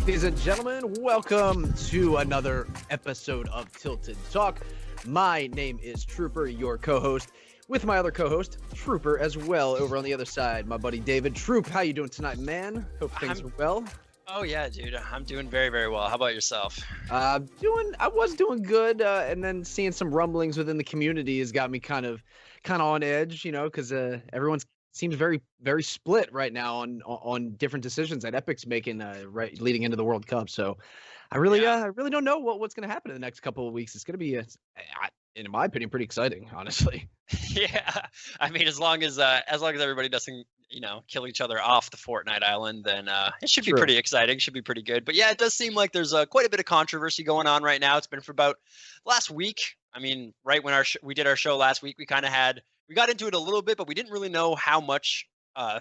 Ladies and gentlemen, welcome to another episode of Tilted Talk. My name is Throoper, your co-host, with my other co-host, Throoper, as well, over on the other side, my buddy David. Troop, how you doing tonight, man? Hope things are well. Oh yeah, dude, I'm doing very, very well. How about yourself? I was doing good, and then seeing some rumblings within the community has got me kind of on edge, because everyone's seems very, very split right now on different decisions that Epic's making right leading into the World Cup. So I really don't know what's going to happen in the next couple of weeks. It's going to be, in my opinion, pretty exciting, honestly. Yeah, I mean, as long as everybody doesn't, kill each other off the Fortnite island, then it should be pretty exciting. Should be pretty good. But yeah, it does seem like there's quite a bit of controversy going on right now. It's been for about last week. I mean, right when we did our show last week, we got into it a little bit, but we didn't really know how much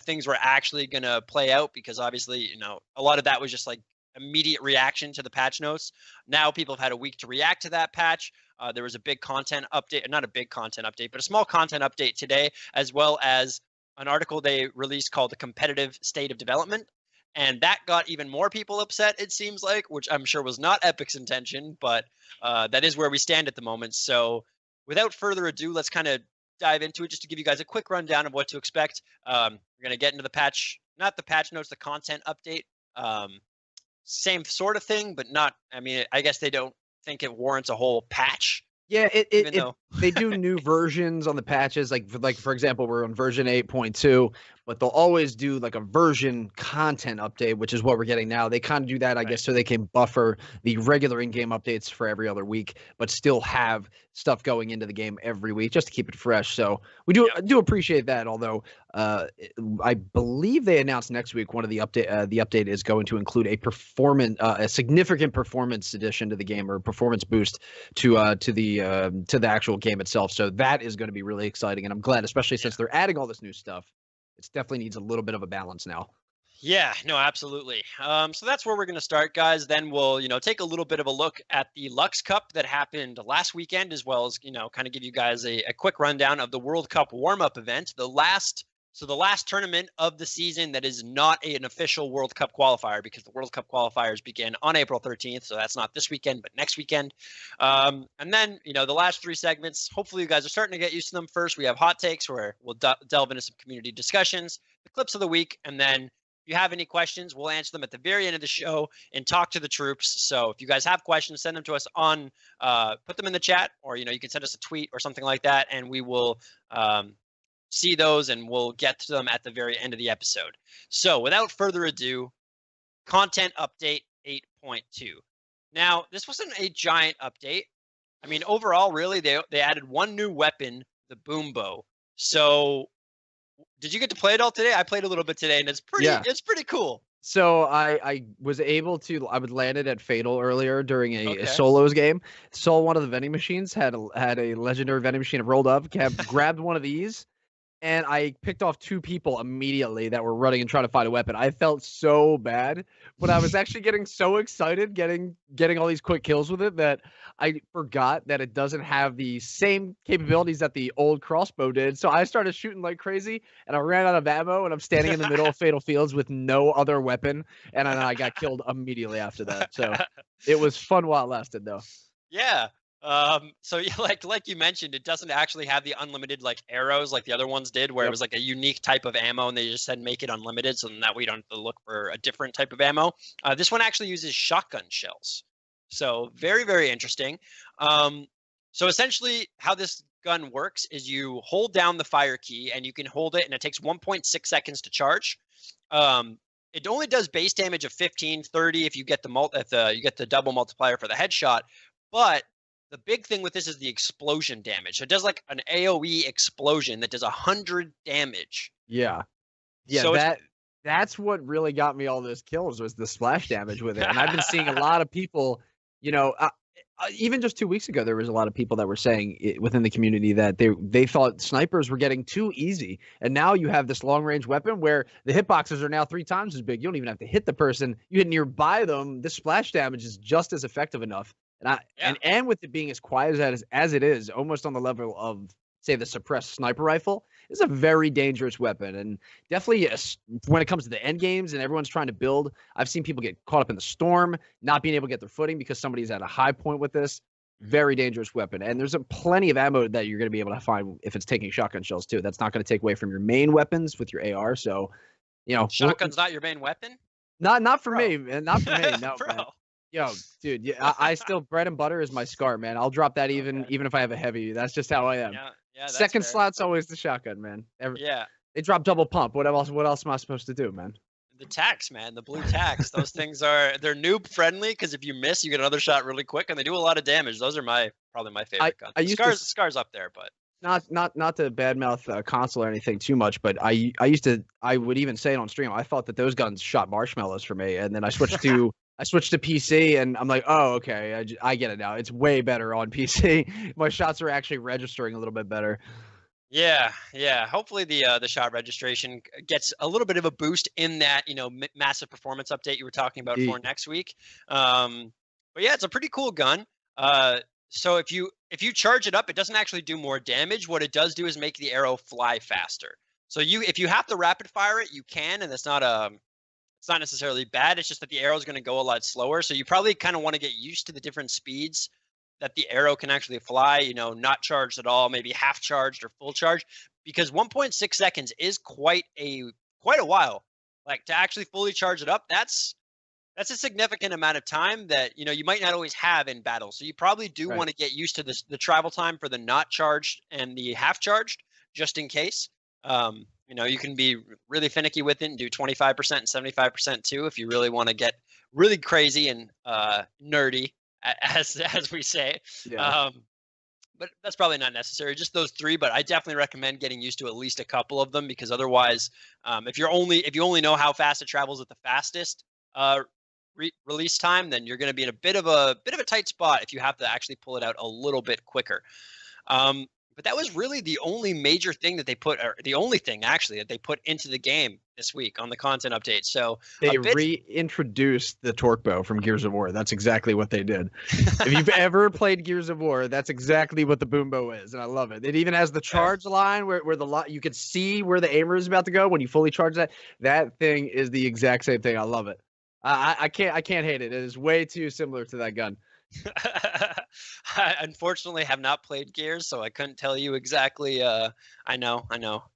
things were actually going to play out because obviously, a lot of that was just like immediate reaction to the patch notes. Now people have had a week to react to that patch. There was a big content update, not a big content update, but a small content update today, as well as an article they released called The Competitive State of Development. And that got even more people upset, it seems like, which I'm sure was not Epic's intention, but that is where we stand at the moment. So without further ado, let's kind of dive into it just to give you guys a quick rundown of what to expect. We're going to get into the patch, not the patch notes, the content update. Same sort of thing, but not, I mean, I guess they don't think it warrants a whole patch. Yeah, they do new versions on the patches. Like for example, we're on version 8.2, but they'll always do like a version content update, which is what we're getting now. They kind of do that, I guess, so they can buffer the regular in-game updates for every other week, but still have stuff going into the game every week just to keep it fresh. So we do appreciate that. Although I believe they announced next week one of the update is going to include a significant performance addition to the game, or a performance boost to the actual game itself. So that is going to be really exciting, and I'm glad, especially since they're adding all this new stuff. It definitely needs a little bit of a balance now. Yeah, no, absolutely. So that's where we're going to start, guys. Then we'll, take a little bit of a look at the Luxe Cup that happened last weekend, as well as, kind of give you guys a quick rundown of the World Cup warm-up event, the last tournament of the season that is not an official World Cup qualifier, because the World Cup qualifiers begin on April 13th. So that's not this weekend, but next weekend. And then, the last three segments, hopefully you guys are starting to get used to them. First, we have hot takes, where we'll delve into some community discussions, the clips of the week, and then if you have any questions, we'll answer them at the very end of the show and talk to the troops. So if you guys have questions, send them to us on, put them in the chat, or, you can send us a tweet or something like that, and we will see those and we'll get to them at the very end of the episode. So without further ado, content update 8.2. Now, this wasn't a giant update. I mean, overall, really, they added one new weapon, the boom bow. So did you get to play it all today? I played a little bit today, and it's pretty cool. So I was able to, I would landed at Fatal earlier during a solos game. Saw one of the vending machines had a legendary vending machine. Rolled up, grabbed one of these, and I picked off two people immediately that were running and trying to find a weapon. I felt so bad, but I was actually getting so excited getting all these quick kills with it that I forgot that it doesn't have the same capabilities that the old crossbow did. So I started shooting like crazy, and I ran out of ammo, and I'm standing in the middle of Fatal Fields with no other weapon, and then I got killed immediately after that. So it was fun while it lasted, though. Yeah. So yeah, like you mentioned, it doesn't actually have the unlimited like arrows like the other ones did, where it was like a unique type of ammo, and they just said make it unlimited, so that we don't have to look for a different type of ammo. This one actually uses shotgun shells, so very, very interesting. So essentially, how this gun works is you hold down the fire key, and you can hold it, and it takes 1.6 seconds to charge. It only does base damage of 15, 30 if you get the double multiplier for the headshot, but the big thing with this is the explosion damage. So it does like an AoE explosion that does 100 damage. Yeah. So that's what really got me all those kills, was the splash damage with it. And I've been seeing a lot of people, even just 2 weeks ago, there was a lot of people that were saying within the community that they thought snipers were getting too easy. And now you have this long range weapon where the hitboxes are now 3 times as big. You don't even have to hit the person. You hit nearby them. The splash damage is just as effective enough. And with it being as quiet as it is, almost on the level of say the suppressed sniper rifle is a very dangerous weapon. And definitely when it comes to the end games and everyone's trying to build, I've seen people get caught up in the storm, not being able to get their footing because somebody's at a high point with this. Very dangerous weapon. And there's plenty of ammo that you're going to be able to find if it's taking shotgun shells too. That's not going to take away from your main weapons with your AR. So, shotgun's not your main weapon? Not for me, man. Not for me. No, Bro. man. Yo, dude, yeah, I still bread and butter is my scar, man. I'll drop that even if I have a heavy. That's just how I am. Yeah, that's Second fair. slot's always the shotgun, man. Yeah. They drop double pump. What else am I supposed to do, man? The tax, man, the blue tax. Those things they're noob friendly because if you miss, you get another shot really quick, and they do a lot of damage. Those are probably my favorite guns. Scars up there, but not to badmouth console or anything too much, but I would even say it on stream. I thought that those guns shot marshmallows for me, and then I switched to PC, and I'm like, oh, okay, I get it now. It's way better on PC. My shots are actually registering a little bit better. Yeah. Hopefully the shot registration gets a little bit of a boost in that massive performance update you were talking about for next week. But yeah, it's a pretty cool gun. So if you charge it up, it doesn't actually do more damage. What it does do is make the arrow fly faster. So if you have to rapid fire it, you can, and it's not necessarily bad. It's just that the arrow is going to go a lot slower. So you probably kind of want to get used to the different speeds that the arrow can actually fly, not charged at all, maybe half charged or full charge, because 1.6 seconds is quite a while. Like to actually fully charge it up, that's a significant amount of time that, you might not always have in battle. So you probably do want to get used to the travel time for the not charged and the half charged, just in case. You can be really finicky with it and do 25% and 75% too, if you really want to get really crazy and nerdy, as we say. Yeah. But that's probably not necessary. Just those three, but I definitely recommend getting used to at least a couple of them, because otherwise, if you only know how fast it travels at the fastest release time, then you're going to be in a bit of a tight spot if you have to actually pull it out a little bit quicker. But that was really the only major thing that they put, or the only thing actually that they put into the game this week on the content update. So they reintroduced the torque bow from Gears of War. That's exactly what they did. If you've ever played Gears of War, that's exactly what the boom bow is, and I love it. It even has the charge line where you could see where the aimer is about to go when you fully charge that. That thing is the exact same thing. I love it. I can't hate it. It is way too similar to that gun. I unfortunately have not played Gears, so I couldn't tell you exactly. I know,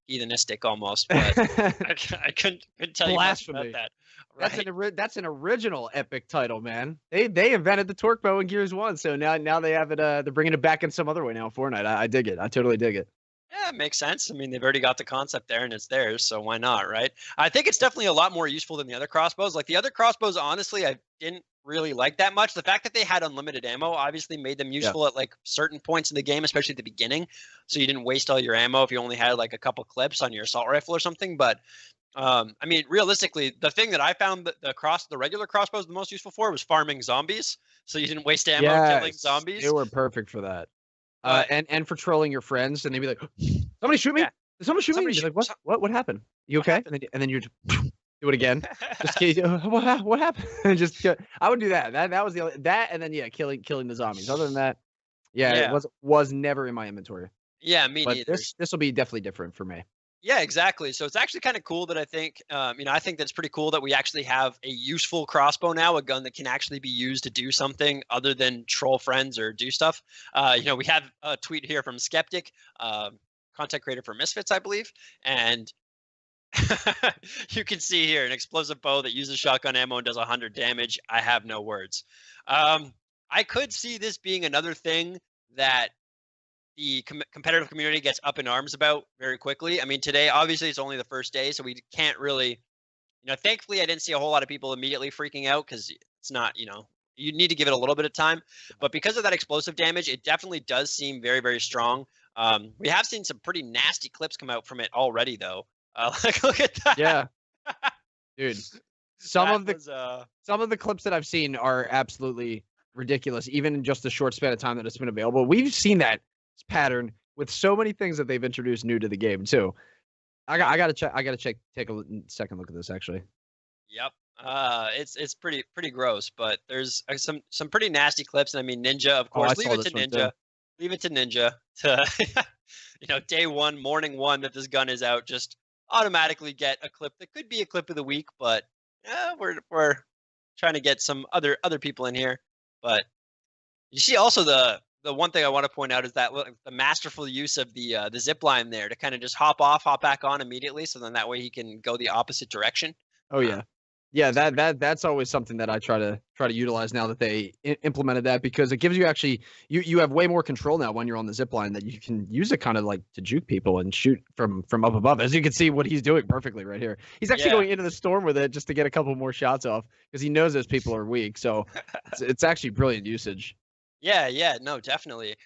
heathenistic almost, but I couldn't tell you much about that. Right? That's an original epic title, man. They invented the torque bow in Gears 1, so now they have it. They're bringing it back in some other way now in Fortnite. I dig it. I totally dig it. Yeah, it makes sense. I mean, they've already got the concept there and it's theirs, so why not, right? I think it's definitely a lot more useful than the other crossbows. Like the other crossbows, honestly, I didn't really like that much. The fact that they had unlimited ammo obviously made them useful at like certain points in the game, especially at the beginning. So you didn't waste all your ammo if you only had like a couple clips on your assault rifle or something. But I mean, realistically, the thing that I found that the regular crossbows the most useful for was farming zombies. So you didn't waste ammo killing zombies. They were perfect for that. And for trolling your friends, and they'd be like, "Somebody shoot me! Yeah. Somebody shoot me!" You're like, "What happened? You okay?" And then you just do it again. Just what happened? Just I would do that. That was that, and then killing the zombies. Other than that, it was never in my inventory. Yeah, me but neither. This will be definitely different for me. Yeah, exactly. So it's actually kind of cool that I think, I think that's pretty cool that we actually have a useful crossbow now, a gun that can actually be used to do something other than troll friends or do stuff. We have a tweet here from Skeptic, content creator for Misfits, I believe. And you can see here an explosive bow that uses shotgun ammo and does 100 damage. I have no words. I could see this being another thing that the competitive community gets up in arms about very quickly. I mean, today, obviously, it's only the first day, so we can't really, thankfully, I didn't see a whole lot of people immediately freaking out because it's not, you need to give it a little bit of time. But because of that explosive damage, it definitely does seem very, very strong. We have seen some pretty nasty clips come out from it already, though. Look at that. Yeah, dude. Some of the clips that I've seen are absolutely ridiculous, even in just the short span of time that it's been available. We've seen that pattern with so many things that they've introduced new to the game too. I gotta take a second look at this actually. Yep. It's pretty gross, but there's some pretty nasty clips, and I mean, Ninja, of course. Leave it to Ninja. to, day one, morning one that this gun is out, just automatically get a clip that could be a clip of the week, but we're trying to get some other people in here. But you see, also the one thing I want to point out is that the masterful use of the zip line there to kind of just hop off, hop back on immediately, so then that way he can go the opposite direction. Oh yeah. Yeah, that's always something that I try to utilize now that they implemented that, because it gives you actually you have way more control now when you're on the zip line, that you can use it kind of like to juke people and shoot from up above. As you can see what he's doing perfectly right here. He's actually going into the storm with it just to get a couple more shots off, because he knows those people are weak. So it's actually brilliant usage. Yeah, no, definitely.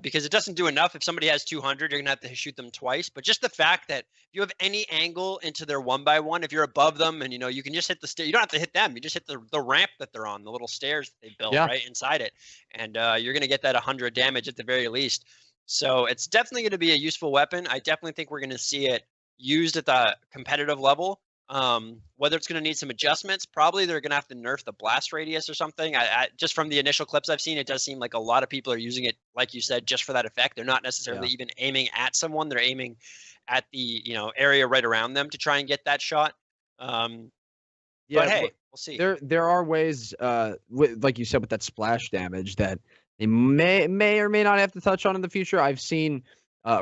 Because it doesn't do enough. If somebody has 200, you're gonna have to shoot them twice. But just the fact that if you have any angle into their 1x1, if you're above them and you can just hit the you don't have to hit them. You just hit the ramp that they're on, the little stairs that they built right inside it, and you're gonna get that 100 damage at the very least. So it's definitely gonna be a useful weapon. I definitely think we're gonna see it used at the competitive level. Whether it's going to need some adjustments, probably they're going to have to nerf the blast radius or something. I just from the initial clips I've seen, it does seem like a lot of people are using it, like you said, just for that effect. They're not necessarily even aiming at someone. They're aiming at the area right around them to try and get that shot. But hey, we'll see. There are ways, like you said, with that splash damage that they may or may not have to touch on in the future. I've seen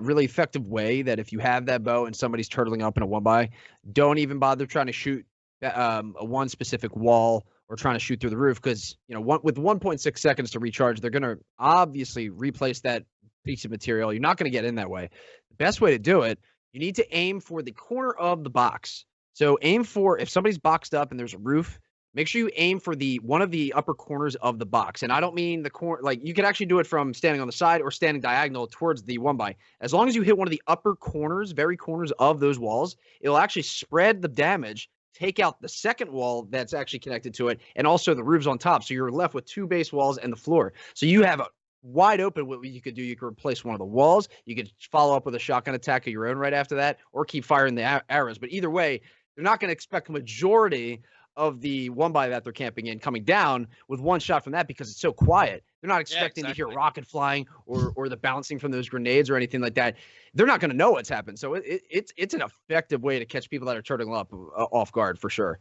really effective way that if you have that bow and somebody's turtling up in a 1x, don't even bother trying to shoot one specific wall or trying to shoot through the roof, because with 1.6 seconds to recharge, they're going to obviously replace that piece of material. You're not going to get in that way. The best way to do it, you need to aim for the corner of the box. So aim for, if somebody's boxed up and there's a roof, make sure you aim for one of the upper corners of the box. And I don't mean the corner, like you can actually do it from standing on the side or standing diagonal towards the 1x. As long as you hit one of the upper corners, very corners of those walls, it'll actually spread the damage, take out the second wall that's actually connected to it, and also the roofs on top. So you're left with two base walls and the floor. So you have a wide open what you could do. You could replace one of the walls. You could follow up with a shotgun attack of your own right after that, or keep firing the arrows. But either way, they're not going to expect a majority of the 1x that they're camping in coming down with one shot from that, because it's so quiet. They're not expecting to hear rocket flying or the bouncing from those grenades or anything like that. They're not going to know what's happened. So it's an effective way to catch people that are turning up off guard for sure.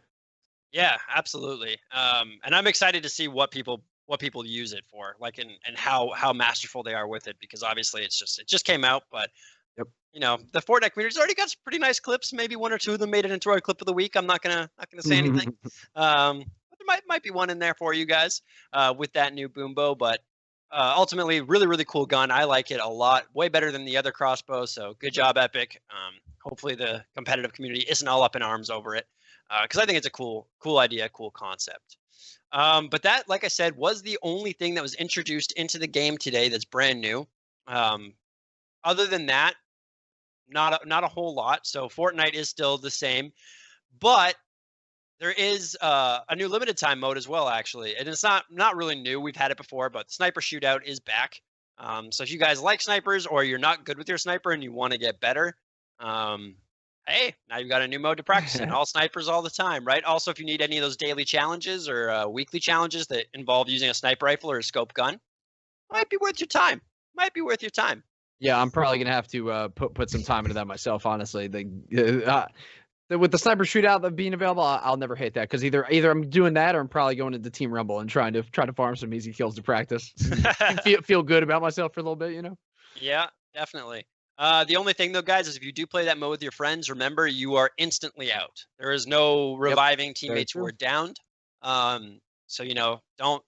Yeah, absolutely. And I'm excited to see what people use it for, like, and how masterful they are with it, because obviously it just came out, but the Fortnite community's already got some pretty nice clips. Maybe one or two of them made it into our clip of the week. I'm not gonna say anything. But there might be one in there for you guys with that new boom bow. But ultimately, really, really cool gun. I like it a lot. Way better than the other crossbow. So good job, Epic. Hopefully the competitive community isn't all up in arms over it, because I think it's a cool idea, cool concept. But that, like I said, was the only thing that was introduced into the game today that's brand new. Other than that, not a whole lot. So Fortnite is still the same, but there is a new limited time mode as well, actually. And it's not really new. We've had it before, but Sniper Shootout is back. So if you guys like snipers, or you're not good with your sniper and you want to get better, hey, now you've got a new mode to practice in. All snipers all the time, right? Also, if you need any of those daily challenges or weekly challenges that involve using a sniper rifle or a scope gun, might be worth your time. Yeah, I'm probably gonna have to put some time into that myself. Honestly, with the Sniper Shootout being available, I'll never hate that, because either I'm doing that, or I'm probably going into Team Rumble and trying to farm some easy kills to practice, feel good about myself for a little bit, Yeah, definitely. The only thing though, guys, is if you do play that mode with your friends, remember you are instantly out. There is no reviving teammates who are downed. So don't.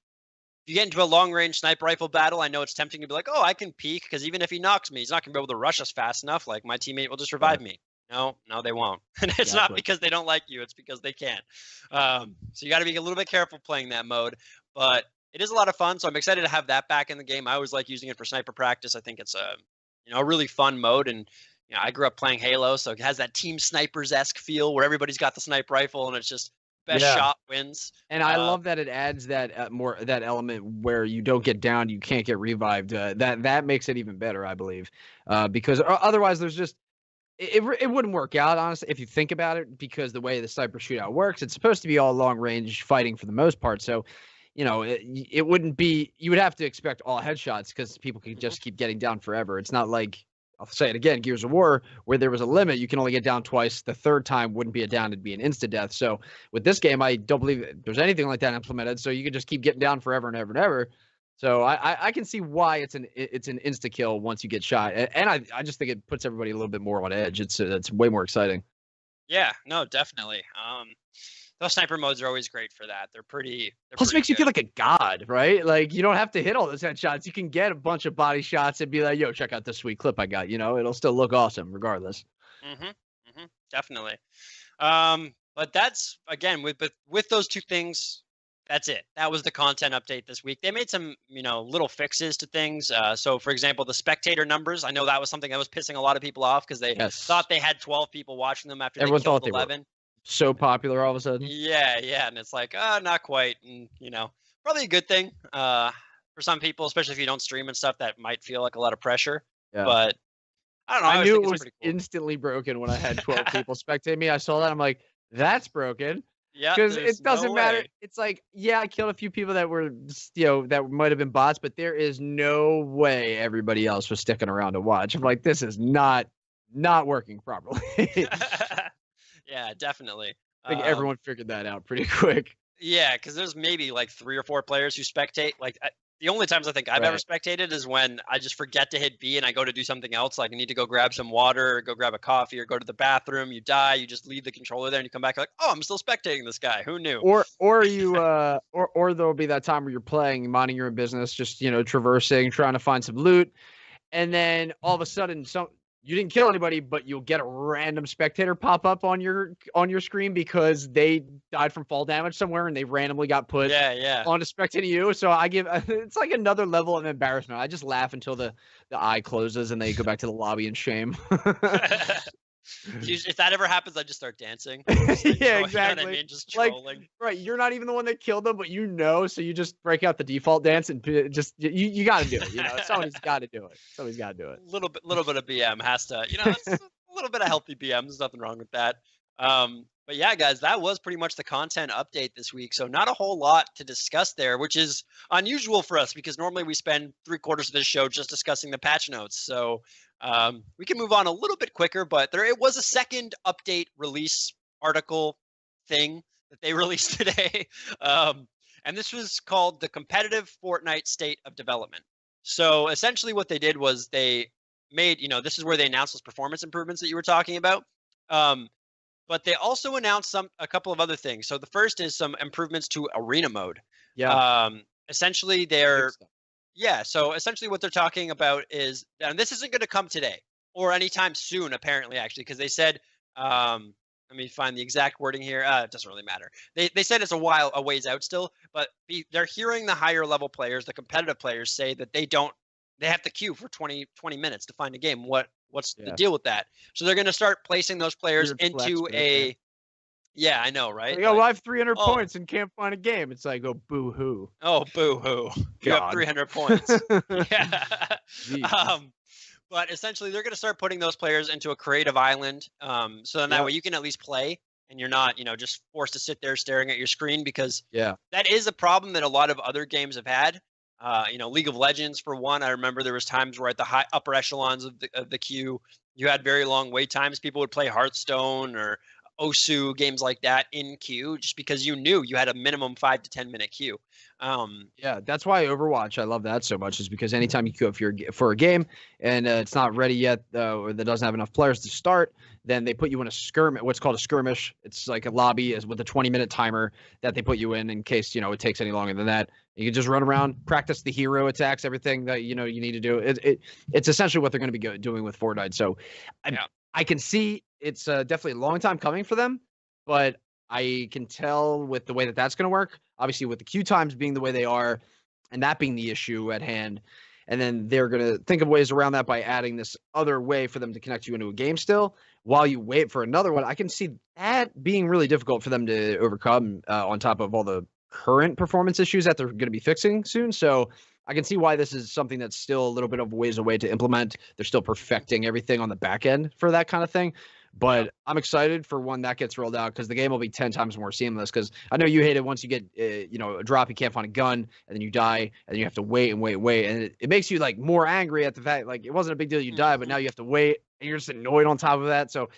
If you get into a long-range sniper rifle battle, I know it's tempting to be like, oh, I can peek, because even if he knocks me, he's not going to be able to rush us fast enough. Like, my teammate will just revive me. No, they won't. And it's not because they don't like you. It's because they can't. So you got to be a little bit careful playing that mode. But it is a lot of fun, so I'm excited to have that back in the game. I always like using it for sniper practice. I think it's a really fun mode. And I grew up playing Halo, so it has that Team Snipers-esque feel where everybody's got the sniper rifle, and it's just best shot wins. And I love that it adds that that element where you don't get down, you can't get revived. That makes it even better, I believe, because otherwise there's just it wouldn't work out, honestly, if you think about it, because the way the Sniper Shootout works, it's supposed to be all long range fighting for the most part. So it wouldn't be. You would have to expect all headshots because people could Mhm. just keep getting down forever. It's not like I'll say it again, Gears of War, where there was a limit. You can only get down twice. The third time wouldn't be a down; it'd be an insta death. So with this game, I don't believe there's anything like that implemented. So you could just keep getting down forever and ever and ever. So I can see why it's an insta kill once you get shot, and I just think it puts everybody a little bit more on edge. It's way more exciting. Yeah, no, definitely. Those sniper modes are always great for that. They're pretty. Plus, it makes you feel like a god, right? Like you don't have to hit all those headshots. You can get a bunch of body shots and be like, "Yo, check out this sweet clip I got." It'll still look awesome regardless. Definitely. But that's again with those two things. That's it. That was the content update this week. They made some, little fixes to things. So, for example, the spectator numbers. I know that was something that was pissing a lot of people off because they thought they had 12 people watching them after Everyone they killed thought 11. They were so popular all of a sudden. Yeah, and it's like, not quite. And probably a good thing for some people, especially if you don't stream and stuff. That might feel like a lot of pressure. Yeah. But I don't know. I knew it was instantly broken when I had 12 people spectate me. I saw that. I'm like, that's broken. Yeah, because it doesn't matter. It's like, yeah, I killed a few people that were, that might have been bots, but there is no way everybody else was sticking around to watch. I'm like, this is not working properly. Yeah, definitely. I think everyone figured that out pretty quick. Yeah, because there's maybe like 3 or 4 players who spectate. Like the only times I think I've ever spectated is when I just forget to hit B and I go to do something else. Like I need to go grab some water or go grab a coffee or go to the bathroom. You die. You just leave the controller there and you come back like, oh, I'm still spectating this guy. Who knew? Or you or there'll be that time where you're playing, minding your own business, just traversing, trying to find some loot, and then all of a sudden you didn't kill anybody, but you'll get a random spectator pop up on your screen because they died from fall damage somewhere and they randomly got put onto spectating you. So it's like another level of embarrassment. I just laugh until the eye closes and they go back to the lobby in shame. If that ever happens, I just start dancing. Yeah, exactly. I mean? Just trolling. Like, right, you're not even the one that killed them, but so you just break out the default dance and just you got to do it. Somebody's got to do it. Somebody's got to do it. Little bit of BM has to. It's a little bit of healthy BM. There's nothing wrong with that. But yeah, guys, that was pretty much the content update this week. So not a whole lot to discuss there, which is unusual for us because normally we spend 3/4 of this show just discussing the patch notes. So we can move on a little bit quicker, but it was a second update release article thing that they released today. And this was called the Competitive Fortnite State of Development. So essentially what they did was they made, this is where they announced those performance improvements that you were talking about. But they also announced a couple of other things. So the first is some improvements to arena mode. Yeah. Essentially so essentially what they're talking about is, and this isn't going to come today or anytime soon, apparently, actually, because they said, let me find the exact wording here. It doesn't really matter. They said it's a ways out still, but they're hearing the higher level players, the competitive players say that they have to queue for 20 minutes to find a game. What's the deal with that? So they're going to start placing those players into a. Yeah, I know, right? Like, I have 300 points and can't find a game. It's like, oh, boo-hoo. Oh, boo-hoo. You have 300 points. Yeah. But essentially, they're going to start putting those players into a creative island. So then that way you can at least play and you're not, just forced to sit there staring at your screen because that is a problem that a lot of other games have had. League of Legends, for one, I remember there was times where at the upper echelons of the queue, you had very long wait times. People would play Hearthstone or Osu, games like that in queue, just because you knew you had a minimum 5 to 10 minute queue. Yeah, that's why Overwatch, I love that so much, is because anytime you queue up for a game and it's not ready yet, or that doesn't have enough players to start, then they put you in a skirmish, what's called a skirmish. It's like a lobby with a 20-minute timer that they put you in case, it takes any longer than that. You can just run around, practice the hero attacks, everything that, you need to do. It's essentially what they're going to be doing with Fortnite. So I can see it's definitely a long time coming for them, but I can tell with the way that that's going to work, obviously with the queue times being the way they are and that being the issue at hand. And then they're going to think of ways around that by adding this other way for them to connect you into a game still while you wait for another one. I can see that being really difficult for them to overcome on top of all the current performance issues that they're going to be fixing soon. So I can see why this is something that's still a little bit of ways away to implement. They're still perfecting everything on the back end for that kind of thing. But I'm excited for when that gets rolled out because the game will be 10 times more seamless. Because I know you hate it once you get, a drop, you can't find a gun, and then you die, and then you have to wait and wait, wait. And it makes you, like, more angry at the fact, like, it wasn't a big deal you died, but now you have to wait, and you're just annoyed on top of that. So,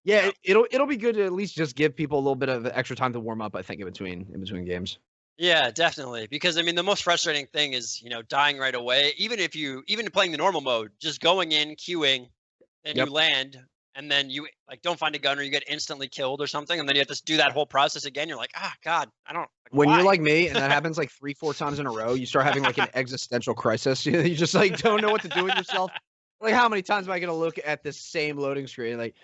yeah, it'll be good to at least just give people a little bit of extra time to warm up, I think, in between games. Yeah, definitely. Because I mean, the most frustrating thing is, dying right away. Even playing the normal mode, just going in, queuing, and you land, and then you don't find a gun or you get instantly killed or something, and then you have to do that whole process again. You're like, God, I don't. When why? you're like me, and that happens like 3-4 times in a row, you start having like an existential crisis. You just like don't know what to do with yourself. Like, how many times am I gonna look at this same loading screen? Like,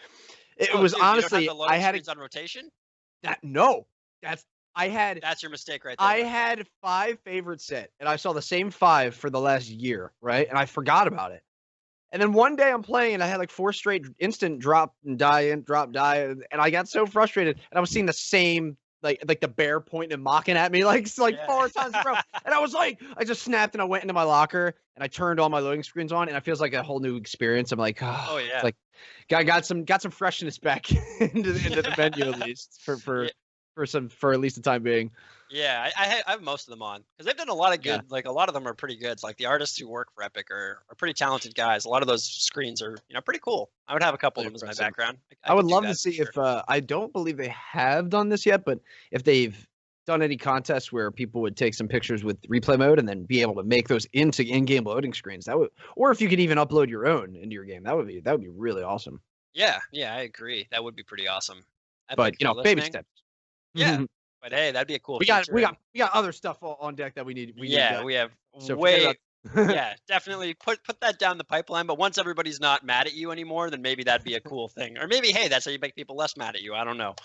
it was honestly, I had it on rotation. That's your mistake right there. I had 5 favorites set, and I saw the same 5 for the last year, right? And I forgot about it. And then one day I'm playing, and I had like 4 straight instant drop and die, and I got so frustrated. And I was seeing the same, like the bear pointing and mocking at me, like 4 times in a row. And I was like, I just snapped, and I went into my locker, and I turned all my loading screens on, and it feels like a whole new experience. I'm like, oh yeah, it's like, got some freshness back into the menu at least for at least the time being. Yeah, I have most of them on because they've done a lot of good. Like a lot of them are pretty good. It's like the artists who work for Epic are pretty talented guys. A lot of those screens are pretty cool. I would have a couple of them as my background. I would love to see if I don't believe they have done this yet, but if they've done any contests where people would take some pictures with replay mode and then be able to make those into in-game loading screens, that would, or if you could even upload your own into your game, that would be really awesome. Yeah, I agree. That would be pretty awesome. But baby steps. Yeah. But hey, that'd be a cool. We got other stuff on deck that we need. We have so way. Definitely put that down the pipeline. But once everybody's not mad at you anymore, then maybe that'd be a cool thing. Or maybe, hey, that's how you make people less mad at you. I don't know.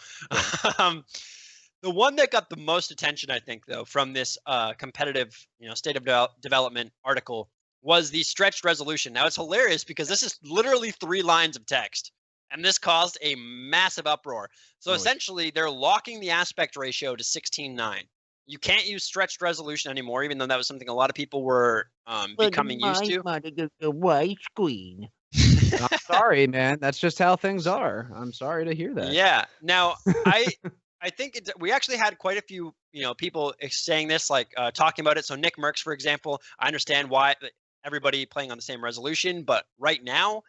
The one that got the most attention, I think, though, from this competitive, state of development article was the stretched resolution. Now it's hilarious because this is literally 3 lines of text. And this caused a massive uproar. So essentially, they're locking the aspect ratio to 16:9. You can't use stretched resolution anymore, even though that was something a lot of people were becoming used to. A white screen. I'm sorry, man. That's just how things are. I'm sorry to hear that. Yeah. Now, I think we actually had quite a few people saying this, like talking about it. So Nick Merckx, for example, I understand why everybody playing on the same resolution, but right now.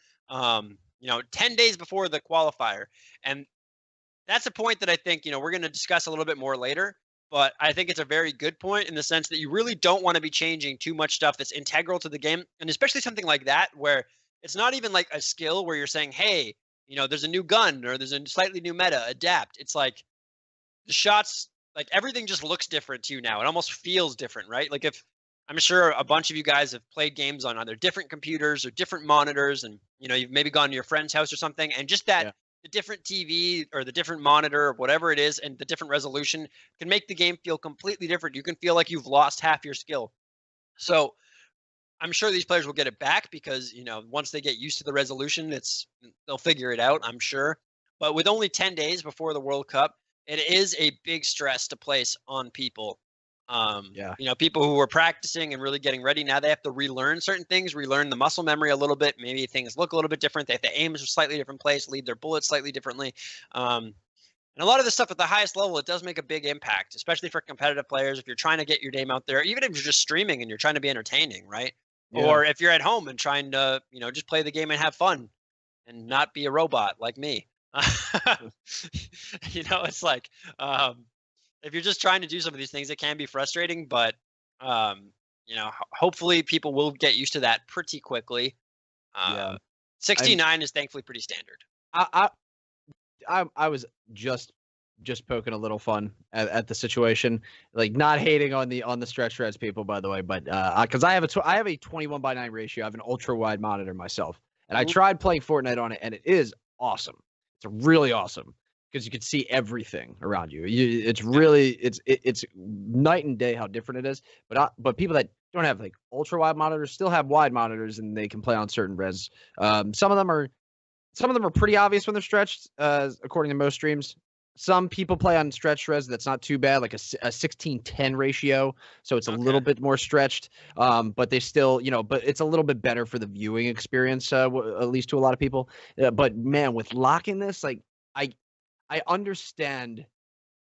10 days before the qualifier. And that's a point that I think, we're going to discuss a little bit more later. But I think it's a very good point in the sense that you really don't want to be changing too much stuff that's integral to the game. And especially something like that, where it's not even like a skill where you're saying, hey, there's a new gun or there's a slightly new meta, adapt. It's like the shots, like everything just looks different to you now. It almost feels different, right? Like if I'm sure a bunch of you guys have played games on either different computers or different monitors, and you've maybe gone to your friend's house or something, and just that the different TV or the different monitor or whatever it is, and the different resolution can make the game feel completely different. You can feel like you've lost half your skill. So I'm sure these players will get it back because once they get used to the resolution, they'll figure it out, I'm sure. But with only 10 days before the World Cup, it is a big stress to place on people. People who were practicing and really getting ready, now they have to relearn certain things, relearn the muscle memory a little bit. Maybe things look a little bit different. They have to aim in a slightly different place, lead their bullets slightly differently. And a lot of this stuff at the highest level, it does make a big impact, especially for competitive players. If you're trying to get your name out there, even if you're just streaming and you're trying to be entertaining, right? Yeah. Or if you're at home and trying to, just play the game and have fun and not be a robot like me. It's like, if you're just trying to do some of these things, it can be frustrating, but hopefully people will get used to that pretty quickly. 69 is thankfully pretty standard. I was just poking a little fun at the situation, like not hating on the stretch reds people, by the way, but because I have a 21:9 ratio. I have an ultra wide monitor myself, and I tried playing Fortnite on it, and it is awesome. It's really awesome. Because you can see everything around you. It's really it's night and day how different it is. But people that don't have like ultra wide monitors still have wide monitors and they can play on certain res. Some of them are pretty obvious when they're stretched, according to most streams. some people play on stretch res. That's not too bad, like a 16:10 ratio. So it's a little bit more stretched. But they still, but it's a little bit better for the viewing experience, at least to a lot of people. But man, with locking this, like I understand,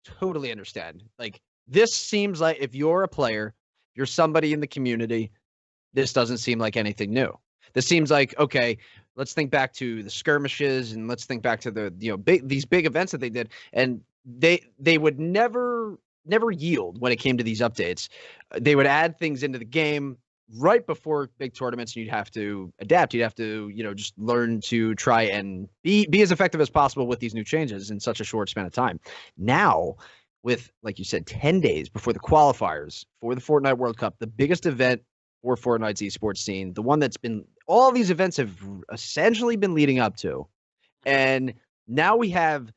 totally understand. Like this seems like if you're a player, you're somebody in the community, this doesn't seem like anything new. This seems like, okay, let's think back to the skirmishes and let's think back to the these big events that they did, and they would never yield when it came to these updates. They would add things into the game right before big tournaments, and you'd have to adapt. You'd have to just learn to try and be as effective as possible with these new changes in such a short span of time. Now, with, like you said, 10 days before the qualifiers for the Fortnite World Cup, the biggest event for Fortnite's esports scene, the one that's been all these events have essentially been leading up to. And now we have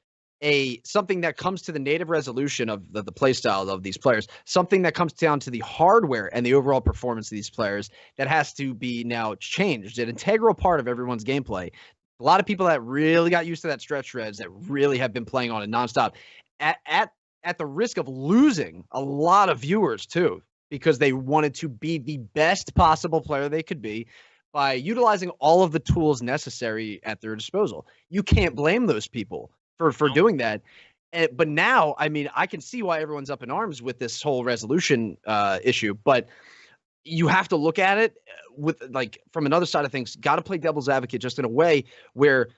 something that comes to the native resolution of the play style of these players, something that comes down to the hardware and the overall performance of these players that has to be now changed, an integral part of everyone's gameplay. A lot of people that really got used to that stretch res that really have been playing on it nonstop at the risk of losing a lot of viewers too, because they wanted to be the best possible player they could be by utilizing all of the tools necessary at their disposal. You can't blame those people for doing that. But now, I mean, I can see why everyone's up in arms with this whole resolution issue, but you have to look at it with, like, from another side of things, got to play devil's advocate just in a way where,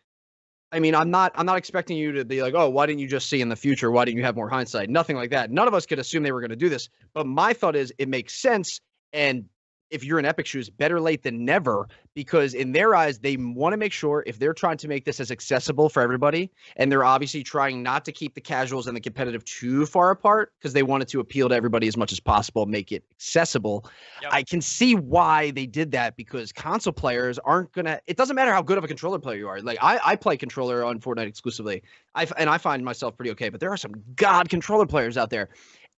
I mean, I'm not expecting you to be like, oh, why didn't you just see in the future? Why didn't you have more hindsight? Nothing like that. None of us could assume they were going to do this. But my thought is it makes sense. And if you're in Epic shoes, better late than never, because in their eyes, they want to make sure if they're trying to make this as accessible for everybody, and they're obviously trying not to keep the casuals and the competitive too far apart because they wanted to appeal to everybody as much as possible, make it accessible. Yep. I can see why they did that, because console players aren't going to – it doesn't matter how good of a controller player you are. Like, I play controller on Fortnite exclusively, and I find myself pretty okay, but there are some god controller players out there.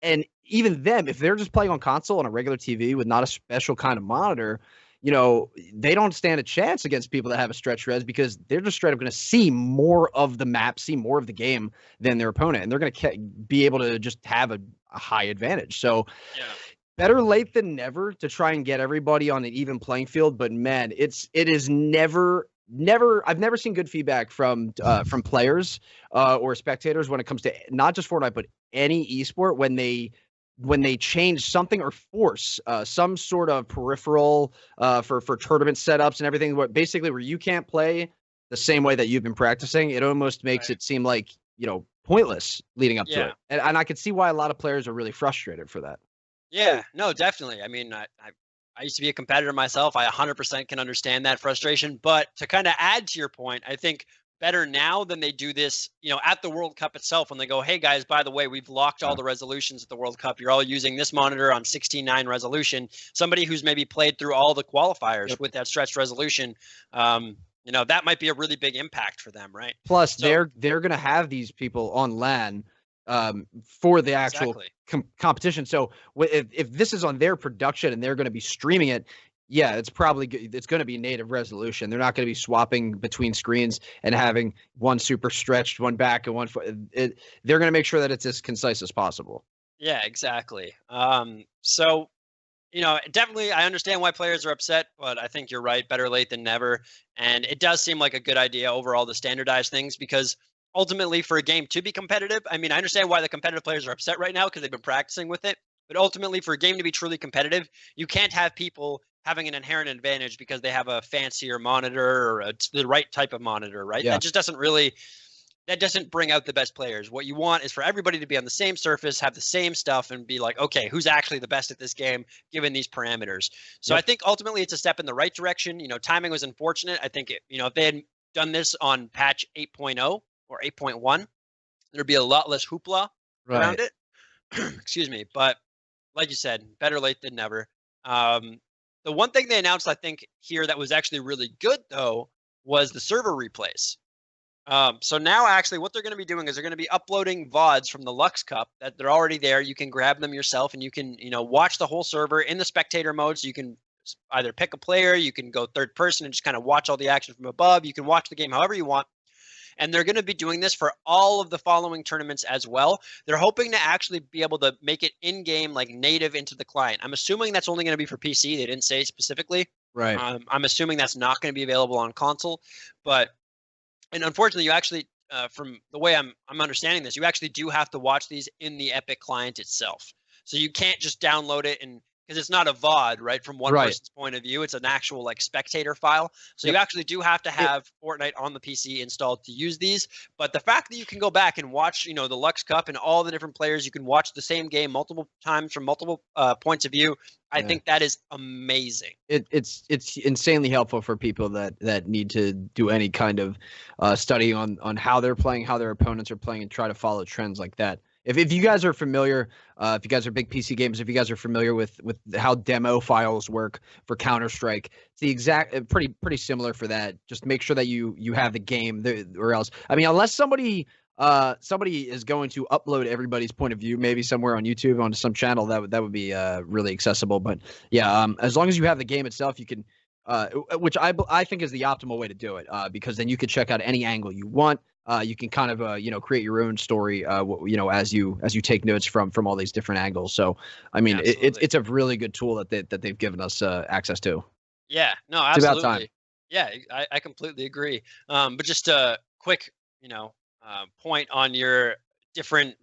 And even them, if they're just playing on console on a regular TV with not a special kind of monitor, they don't stand a chance against people that have a stretch res, because they're just straight up going to see more of the map, see more of the game than their opponent. And they're going to be able to just have a high advantage. So better late than never to try and get everybody on an even playing field. But man, it is never I've never seen good feedback from players or spectators when it comes to not just Fortnite, but any esport when they change something or force some sort of peripheral for tournament setups and everything, basically where you can't play the same way that you've been practicing. It almost makes it seem like, pointless leading up to it. And I could see why a lot of players are really frustrated for that. Yeah, no, definitely. I mean, I used to be a competitor myself. I 100% can understand that frustration. But to kind of add to your point, I think better now than they do this, at the World Cup itself, when they go, hey guys, by the way, we've locked all the resolutions at the World Cup. You're all using this monitor on 16:9 resolution. Somebody who's maybe played through all the qualifiers with that stretched resolution, that might be a really big impact for them, right? Plus, they're going to have these people on LAN for the actual competition. So if this is on their production and they're going to be streaming it, yeah, it's going to be native resolution. They're not going to be swapping between screens and having one super stretched, one back, and one foot. They're going to make sure that it's as concise as possible. Yeah, exactly. So, definitely I understand why players are upset, but I think you're right. Better late than never. And it does seem like a good idea overall to standardize things, because ultimately for a game to be competitive, I mean, I understand why the competitive players are upset right now because they've been practicing with it. But ultimately, for a game to be truly competitive, you can't have people having an inherent advantage because they have a fancier monitor or the right type of monitor, right? Yeah. That just doesn't bring out the best players. What you want is for everybody to be on the same surface, have the same stuff, and be like, okay, who's actually the best at this game given these parameters? So I think ultimately it's a step in the right direction. Timing was unfortunate. I think if they had done this on patch 8.0 or 8.1, there'd be a lot less hoopla around it. Excuse me. But like you said, better late than never. The one thing they announced, I think, here that was actually really good, though, was the server replays. So now, actually, what they're going to be doing is they're going to be uploading VODs from the Luxe Cup that they're already there. You can grab them yourself, and you can, watch the whole server in the spectator mode. So you can either pick a player, you can go third person and just kind of watch all the action from above. You can watch the game however you want. and they're going to be doing this for all of the following tournaments as well. They're hoping to actually be able to make it in-game, like native into the client. I'm assuming that's only going to be for PC. They didn't say specifically. Right. I'm assuming that's not going to be available on console, and unfortunately, you actually, from the way I'm understanding this, you actually do have to watch these in the Epic client itself. So you can't just download it and because it's not a VOD, right? From one person's point of view, it's an actual like spectator file. So you actually do have to have Fortnite on the PC installed to use these. But the fact that you can go back and watch, the Luxe Cup and all the different players, you can watch the same game multiple times from multiple points of view. I think that is amazing. It's insanely helpful for people that need to do any kind of study on how they're playing, how their opponents are playing, and try to follow trends like that. If you guys are familiar, if you guys are big PC gamers, if you guys are familiar with how demo files work for Counter-Strike, it's the exact pretty similar for that. Just make sure that you have the game or else. I mean, unless somebody is going to upload everybody's point of view, maybe somewhere on YouTube onto some channel, that would be really accessible. But yeah, as long as you have the game itself, you can, which I think is the optimal way to do it, because then you could check out any angle you want. You can kind of create your own story, as you take notes from all these different angles. So I mean, it's a really good tool that they've given us access to. Yeah, no, absolutely. It's about time. Yeah, I completely agree. But just a quick, point on your different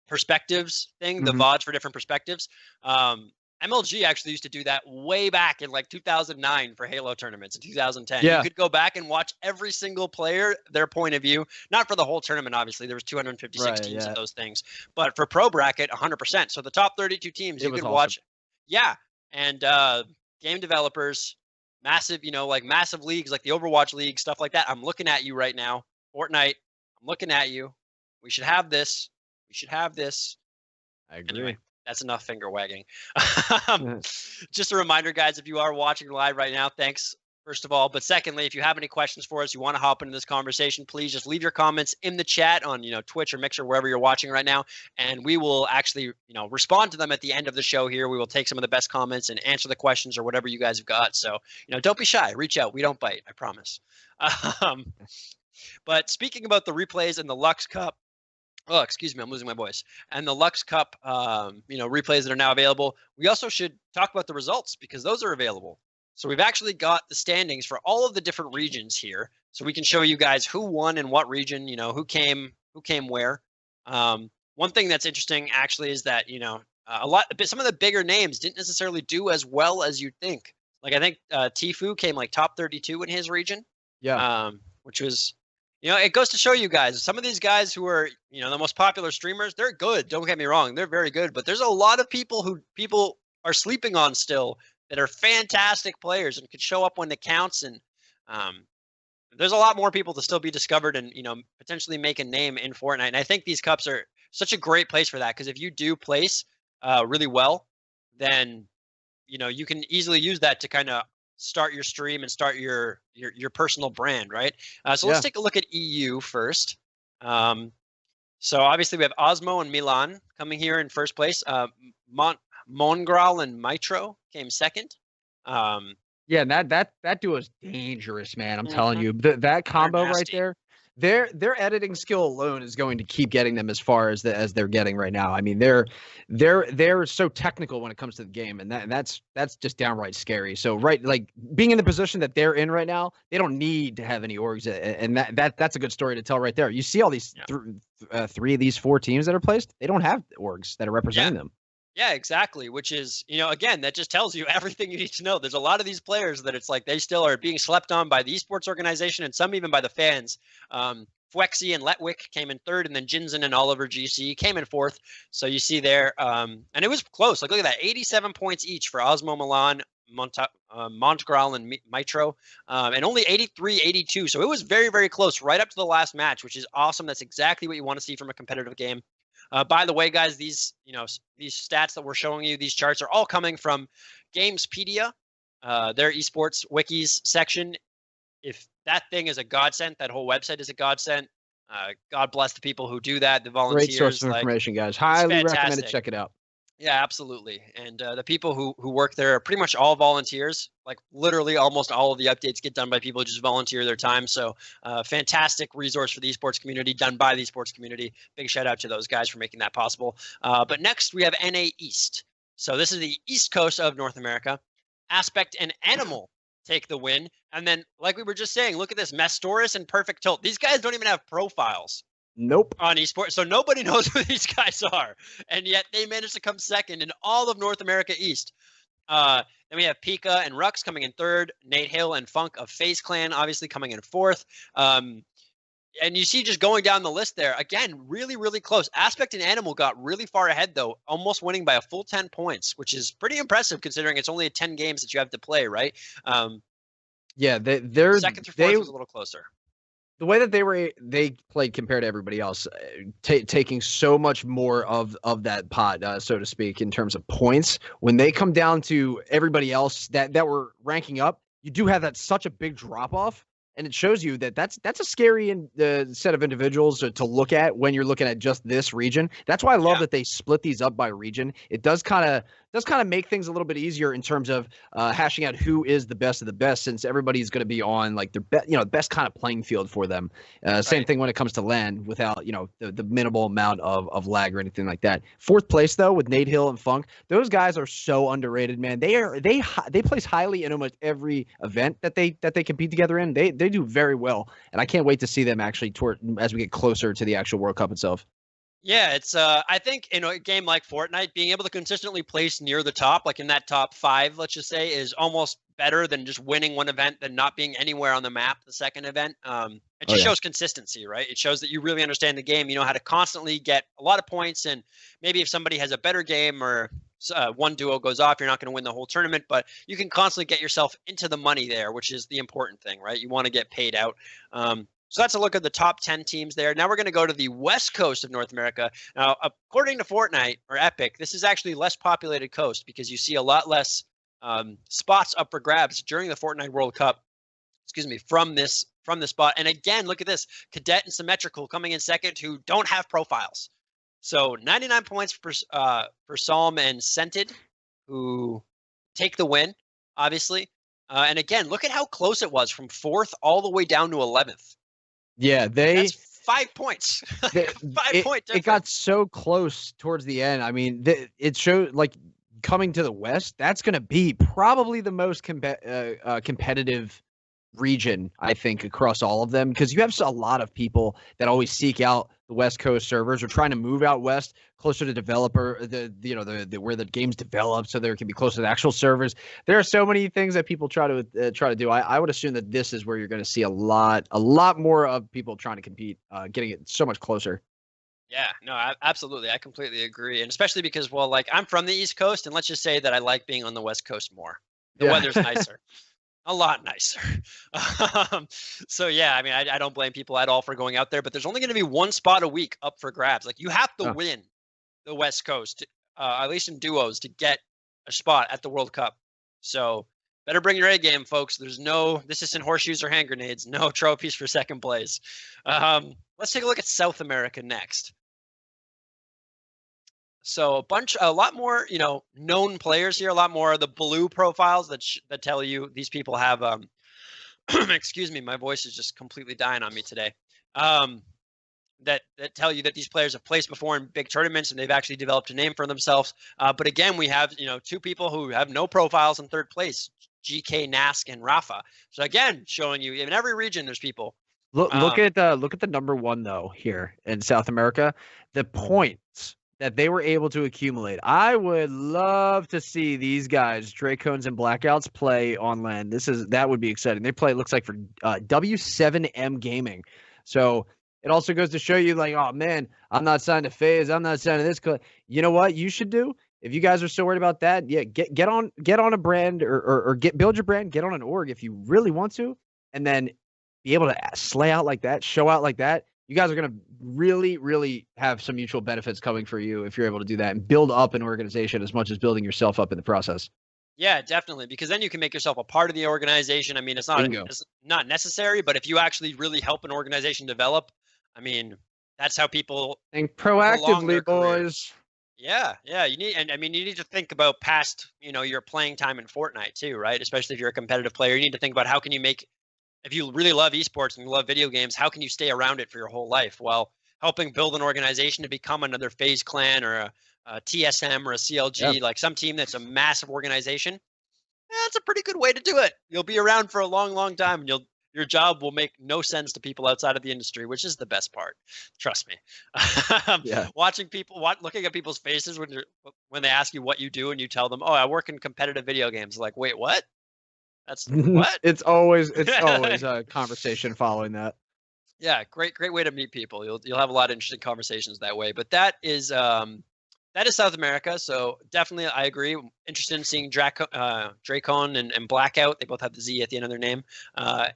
perspectives thing, the VODs for different perspectives. MLG actually used to do that way back in like 2009 for Halo tournaments in 2010. Yeah. You could go back and watch every single player, their point of view, not for the whole tournament, obviously. There was 256 teams of those things. But for Pro Bracket, 100%. So the top 32 teams, you could watch. Yeah. And game developers, massive, like massive leagues like the Overwatch League, stuff like that. I'm looking at you right now. Fortnite, I'm looking at you. We should have this. We should have this. I agree. Anyway. That's enough finger wagging. Just a reminder, guys, if you are watching live right now, thanks, first of all. But secondly, if you have any questions for us, you want to hop into this conversation, please just leave your comments in the chat on, Twitch or Mixer, wherever you're watching right now. And we will actually, respond to them at the end of the show here. We will take some of the best comments and answer the questions or whatever you guys have got. So, don't be shy. Reach out. We don't bite. I promise. But speaking about the replays and the Luxe Cup, oh, excuse me, I'm losing my voice. And the Luxe Cup, replays that are now available. We also should talk about the results because those are available. So we've actually got the standings for all of the different regions here. So we can show you guys who won in what region, who came where. One thing that's interesting actually is that, some of the bigger names didn't necessarily do as well as you'd think. Like I think Tfue came like top 32 in his region. Yeah. Which was, it goes to show you guys, some of these guys who are, the most popular streamers, they're good. Don't get me wrong. They're very good. But there's a lot of people are sleeping on still that are fantastic players and could show up when it counts. And there's a lot more people to still be discovered and, potentially make a name in Fortnite. And I think these cups are such a great place for that. Because if you do place really well, then, you can easily use that to kind of start your stream and start your personal brand, right? So let's take a look at EU first. So obviously we have Osmo and Milan coming here in first place. Mongral and Mitro came second. Yeah, that duo is dangerous, man. I'm telling you, that combo right there. Their editing skill alone is going to keep getting them as far as they're getting right now. I mean, they're so technical when it comes to the game, and that's just downright scary. So like being in the position that they're in right now, they don't need to have any orgs, and that's a good story to tell right there. You see all these three of these four teams that are placed, they don't have orgs that are representing them. Yeah, exactly. Which is, again, that just tells you everything you need to know. There's a lot of these players that it's like they still are being slept on by the esports organization and some even by the fans. Fwexy and Letwick came in third, and then Jinzen and Oliver GC came in fourth. So you see there, and it was close. Like, look at that, 87 points each for Osmo Milan, Montgral, and Mitro, and only 83-82. So it was very, very close right up to the last match, which is awesome. That's exactly what you want to see from a competitive game. By the way, guys, these stats that we're showing you, these charts are all coming from Gamespedia, their esports wikis section. If that thing is a godsend, that whole website is a godsend. God bless the people who do that, the volunteers. Great source of information, guys. Highly recommend it. Check it out. Yeah, absolutely. And the people who work there are pretty much all volunteers. Like literally, almost all of the updates get done by people who just volunteer their time. So, fantastic resource for the esports community, done by the esports community. Big shout out to those guys for making that possible. But next we have NA East. So this is the East Coast of North America. Aspect and Animal take the win. And then, like we were just saying, look at this: Mastoris and Perfect Tilt. These guys don't even have profiles Nope. on esports, so nobody knows who these guys are, and yet they managed to come second in all of North America East. Then we have Pika and Rux coming in third, Nate Hill and Funk of FaZe Clan obviously coming in fourth. And you see just going down the list there, again, really, really close. Aspect and Animal got really far ahead, though, almost winning by a full 10 points, which is pretty impressive considering it's only 10 games that you have to play, right? Yeah, they're second through fourth was a little closer. The way that they played compared to everybody else, taking so much more of that pot, so to speak, in terms of points. When they come down to everybody else that were ranking up, you do have that such a big drop off, and it shows you that that's a scary set of individuals to look at when you're looking at just this region. That's why I love that they split these up by region. It does kind of make things a little bit easier in terms of hashing out who is the best of the best, since everybody's going to be on like their best kind of playing field for them. Same thing when it comes to LAN, without the minimal amount of lag or anything like that. Fourth place though with Nate Hill and Funk, those guys are so underrated, man. They place highly in almost every event that they compete together in. They do very well, and I can't wait to see them actually as we get closer to the actual World Cup itself. Yeah, it's I think in a game like Fortnite, being able to consistently place near the top, like in that top 5, let's just say, is almost better than just winning one event than not being anywhere on the map the second event. It just shows consistency, right? It shows that you really understand the game. You know how to constantly get a lot of points, and maybe if somebody has a better game or one duo goes off, you're not going to win the whole tournament, but you can constantly get yourself into the money there, which is the important thing, right? You want to get paid out. So that's a look at the top 10 teams there. Now we're going to go to the West Coast of North America. Now, according to Fortnite or Epic, this is actually less populated coast because you see a lot less spots up for grabs during the Fortnite World Cup. Excuse me, from this spot. And again, look at this: Cadet and Symmetrical coming in second, who don't have profiles. So 99 points for Psalm and Scented, who take the win, obviously. And again, look at how close it was from 4th all the way down to 11th. Yeah, that's 5 points. 5-point difference. It got so close towards the end. I mean, it showed like coming to the West, that's going to be probably the most competitive region, I think, across all of them, because you have a lot of people that always seek out the West Coast servers or trying to move out west closer to developer where the game's developed, so there can be closer to the actual servers. There are so many things that people try to do. I would assume that this is where you're going to see a lot more of people trying to compete, getting it so much closer. Yeah, no, absolutely. I completely agree. And especially because, well, like I'm from the East Coast, and let's just say that I like being on the West Coast more. The weather's nicer. A lot nicer. So yeah, I mean, I don't blame people at all for going out there, but there's only going to be one spot a week up for grabs. Like you have to win the West Coast, at least in duos, to get a spot at the World Cup. So better bring your A game, folks. This isn't horseshoes or hand grenades. No trophies for second place. Let's take a look at South America next. So a lot more, known players here, a lot more of the blue profiles that tell you these people have, excuse me, my voice is just completely dying on me today. That tell you that these players have placed before in big tournaments and they've actually developed a name for themselves. But again, we have, 2 people who have no profiles in third place, GK, Nask, and Rafa. So again, showing you in every region, there's people. Look at the number 1 though here in South America, the points that they were able to accumulate. I would love to see these guys, Dracones and Blackouts, play on LAN. That would be exciting. They play, it looks like, for W7M Gaming. So it also goes to show you, like, oh man, I'm not signed to FaZe, I'm not signed to this. You know what you should do? If you guys are so worried about that, yeah, get on a brand or build your brand, get on an org if you really want to, and then be able to slay out like that, show out like that. You guys are going to really, really have some mutual benefits coming for you if you're able to do that and build up an organization as much as building yourself up in the process. Yeah, definitely, because then you can make yourself a part of the organization. I mean, it's not necessary, but if you actually really help an organization develop, I mean, that's how people think proactively, boys. Yeah, yeah. You need, and I mean, you need to think about past, your playing time in Fortnite too, right? Especially if you're a competitive player, you need to think about how can you make, if you really love esports and you love video games, how can you stay around it for your whole life while helping build an organization to become another FaZe Clan or a TSM or a Yeah. CLG, like some team that's a massive organization. That's a pretty good way to do it. You'll be around for a long, long time, and your job will make no sense to people outside of the industry, which is the best part. Trust me. Yeah. Watching people, looking at people's faces when they ask you what you do, and you tell them, "Oh, I work in competitive video games." Like, wait, what? That's what? It's always a conversation following that. Yeah, great way to meet people. You'll have a lot of interesting conversations that way. But that is South America. So definitely, I agree. Interested in seeing Dracon and Blackout. They both have the Z at the end of their name.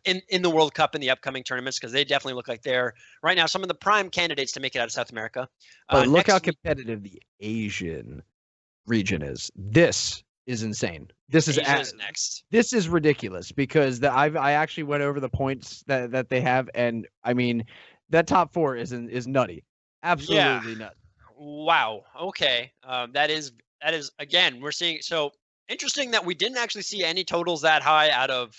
In the World Cup in the upcoming tournaments, because they definitely look like they're right now some of the prime candidates to make it out of South America. But look how Next week, competitive the Asian region is. This is insane. This is Asia is next. this is ridiculous because I actually went over the points that they have, and I mean that top four is nutty, absolutely nuts. Wow. Okay. That is again, we're seeing, so interesting that we didn't actually see any totals that high out of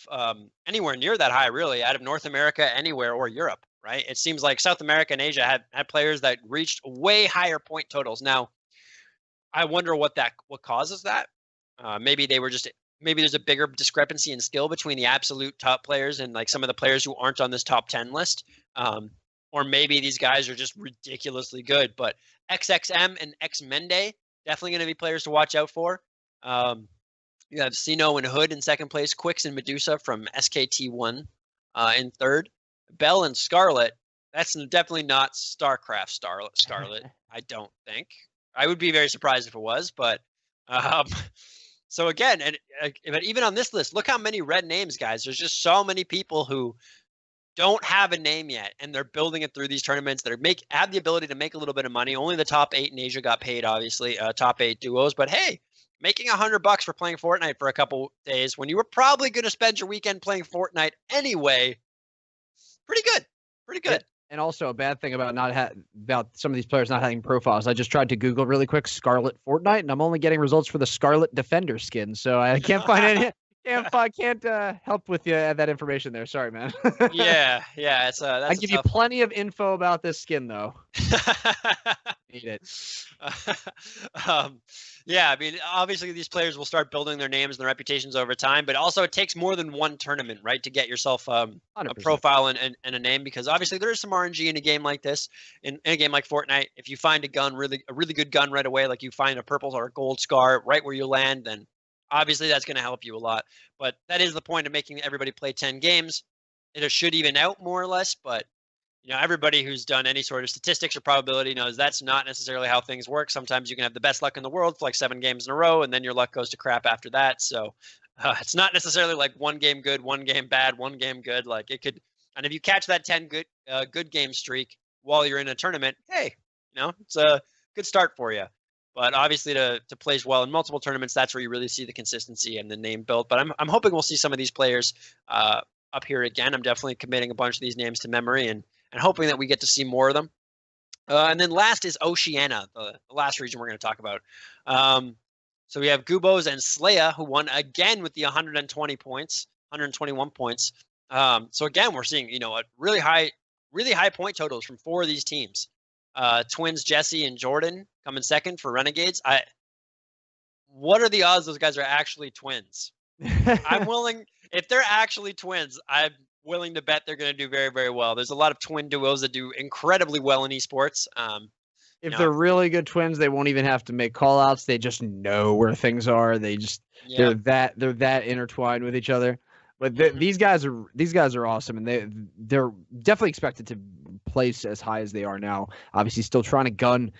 anywhere near that high, really, out of North America, anywhere, or Europe. Right. It seems like South America and Asia had players that reached way higher point totals. Now, I wonder what causes that. Maybe they were just maybe there's a bigger discrepancy in skill between the absolute top players and like some of the players who aren't on this top 10 list. Or maybe these guys are just ridiculously good. But XXM and X Mende definitely going to be players to watch out for. You have Sino and Hood in second place, Quicks and Medusa from SKT1 in third, Bell and Scarlet. That's definitely not StarCraft Scarlet. I don't think. I would be very surprised if it was, but um, so again, but even on this list, look how many red names, guys. There's just so many people who don't have a name yet, and they're building it through these tournaments that have the ability to make a little bit of money. Only the top 8 in Asia got paid, obviously, top 8 duos. But hey, making $100 for playing Fortnite for a couple days when you were probably going to spend your weekend playing Fortnite anyway, pretty good, pretty good. And also a bad thing about about some of these players not having profiles. I just tried to Google really quick Scarlet Fortnite, and I'm only getting results for the Scarlet Defender skin. So I can't find any. Can't help with you that information there. Sorry, man. Yeah. It's I give you plenty of info about this skin, though. Need it. Yeah, I mean, obviously these players will start building their names and their reputations over time, but also it takes more than one tournament, right, to get yourself a profile and a name, because obviously there is some RNG in a game like this. In a game like Fortnite, if you find a really good gun right away, like you find a purple or a gold scar right where you land, then obviously that's going to help you a lot. But that is the point of making everybody play 10 games. It should even out more or less, but everybody who's done any sort of statistics or probability knows that's not necessarily how things work. Sometimes you can have the best luck in the world for like 7 games in a row, and then your luck goes to crap after that. So it's not necessarily like one game good, one game bad, one game good. Like it could, and if you catch that 10 good game streak while you're in a tournament, hey, it's a good start for you. But obviously, to place well in multiple tournaments, that's where you really see the consistency and the name built. But I'm hoping we'll see some of these players up here again. I'm definitely committing a bunch of these names to memory and hoping that we get to see more of them. And then last is Oceania, the last region we're going to talk about. So we have Gubos and Slaya, who won again with the 120 points, 121 points. So again, we're seeing a really high point totals from 4 of these teams. Twins Jesse and Jordan come in second for Renegades. What are the odds those guys are actually twins? I'm willing, if they're actually twins, I'm willing to bet they're going to do very, very well. There's a lot of twin duos that do incredibly well in esports. If they're really good twins, they won't even have to make call outs. They just know where things are. They're that intertwined with each other. But these guys are awesome, and they're definitely expected to place as high as they are now. Obviously, still trying to gun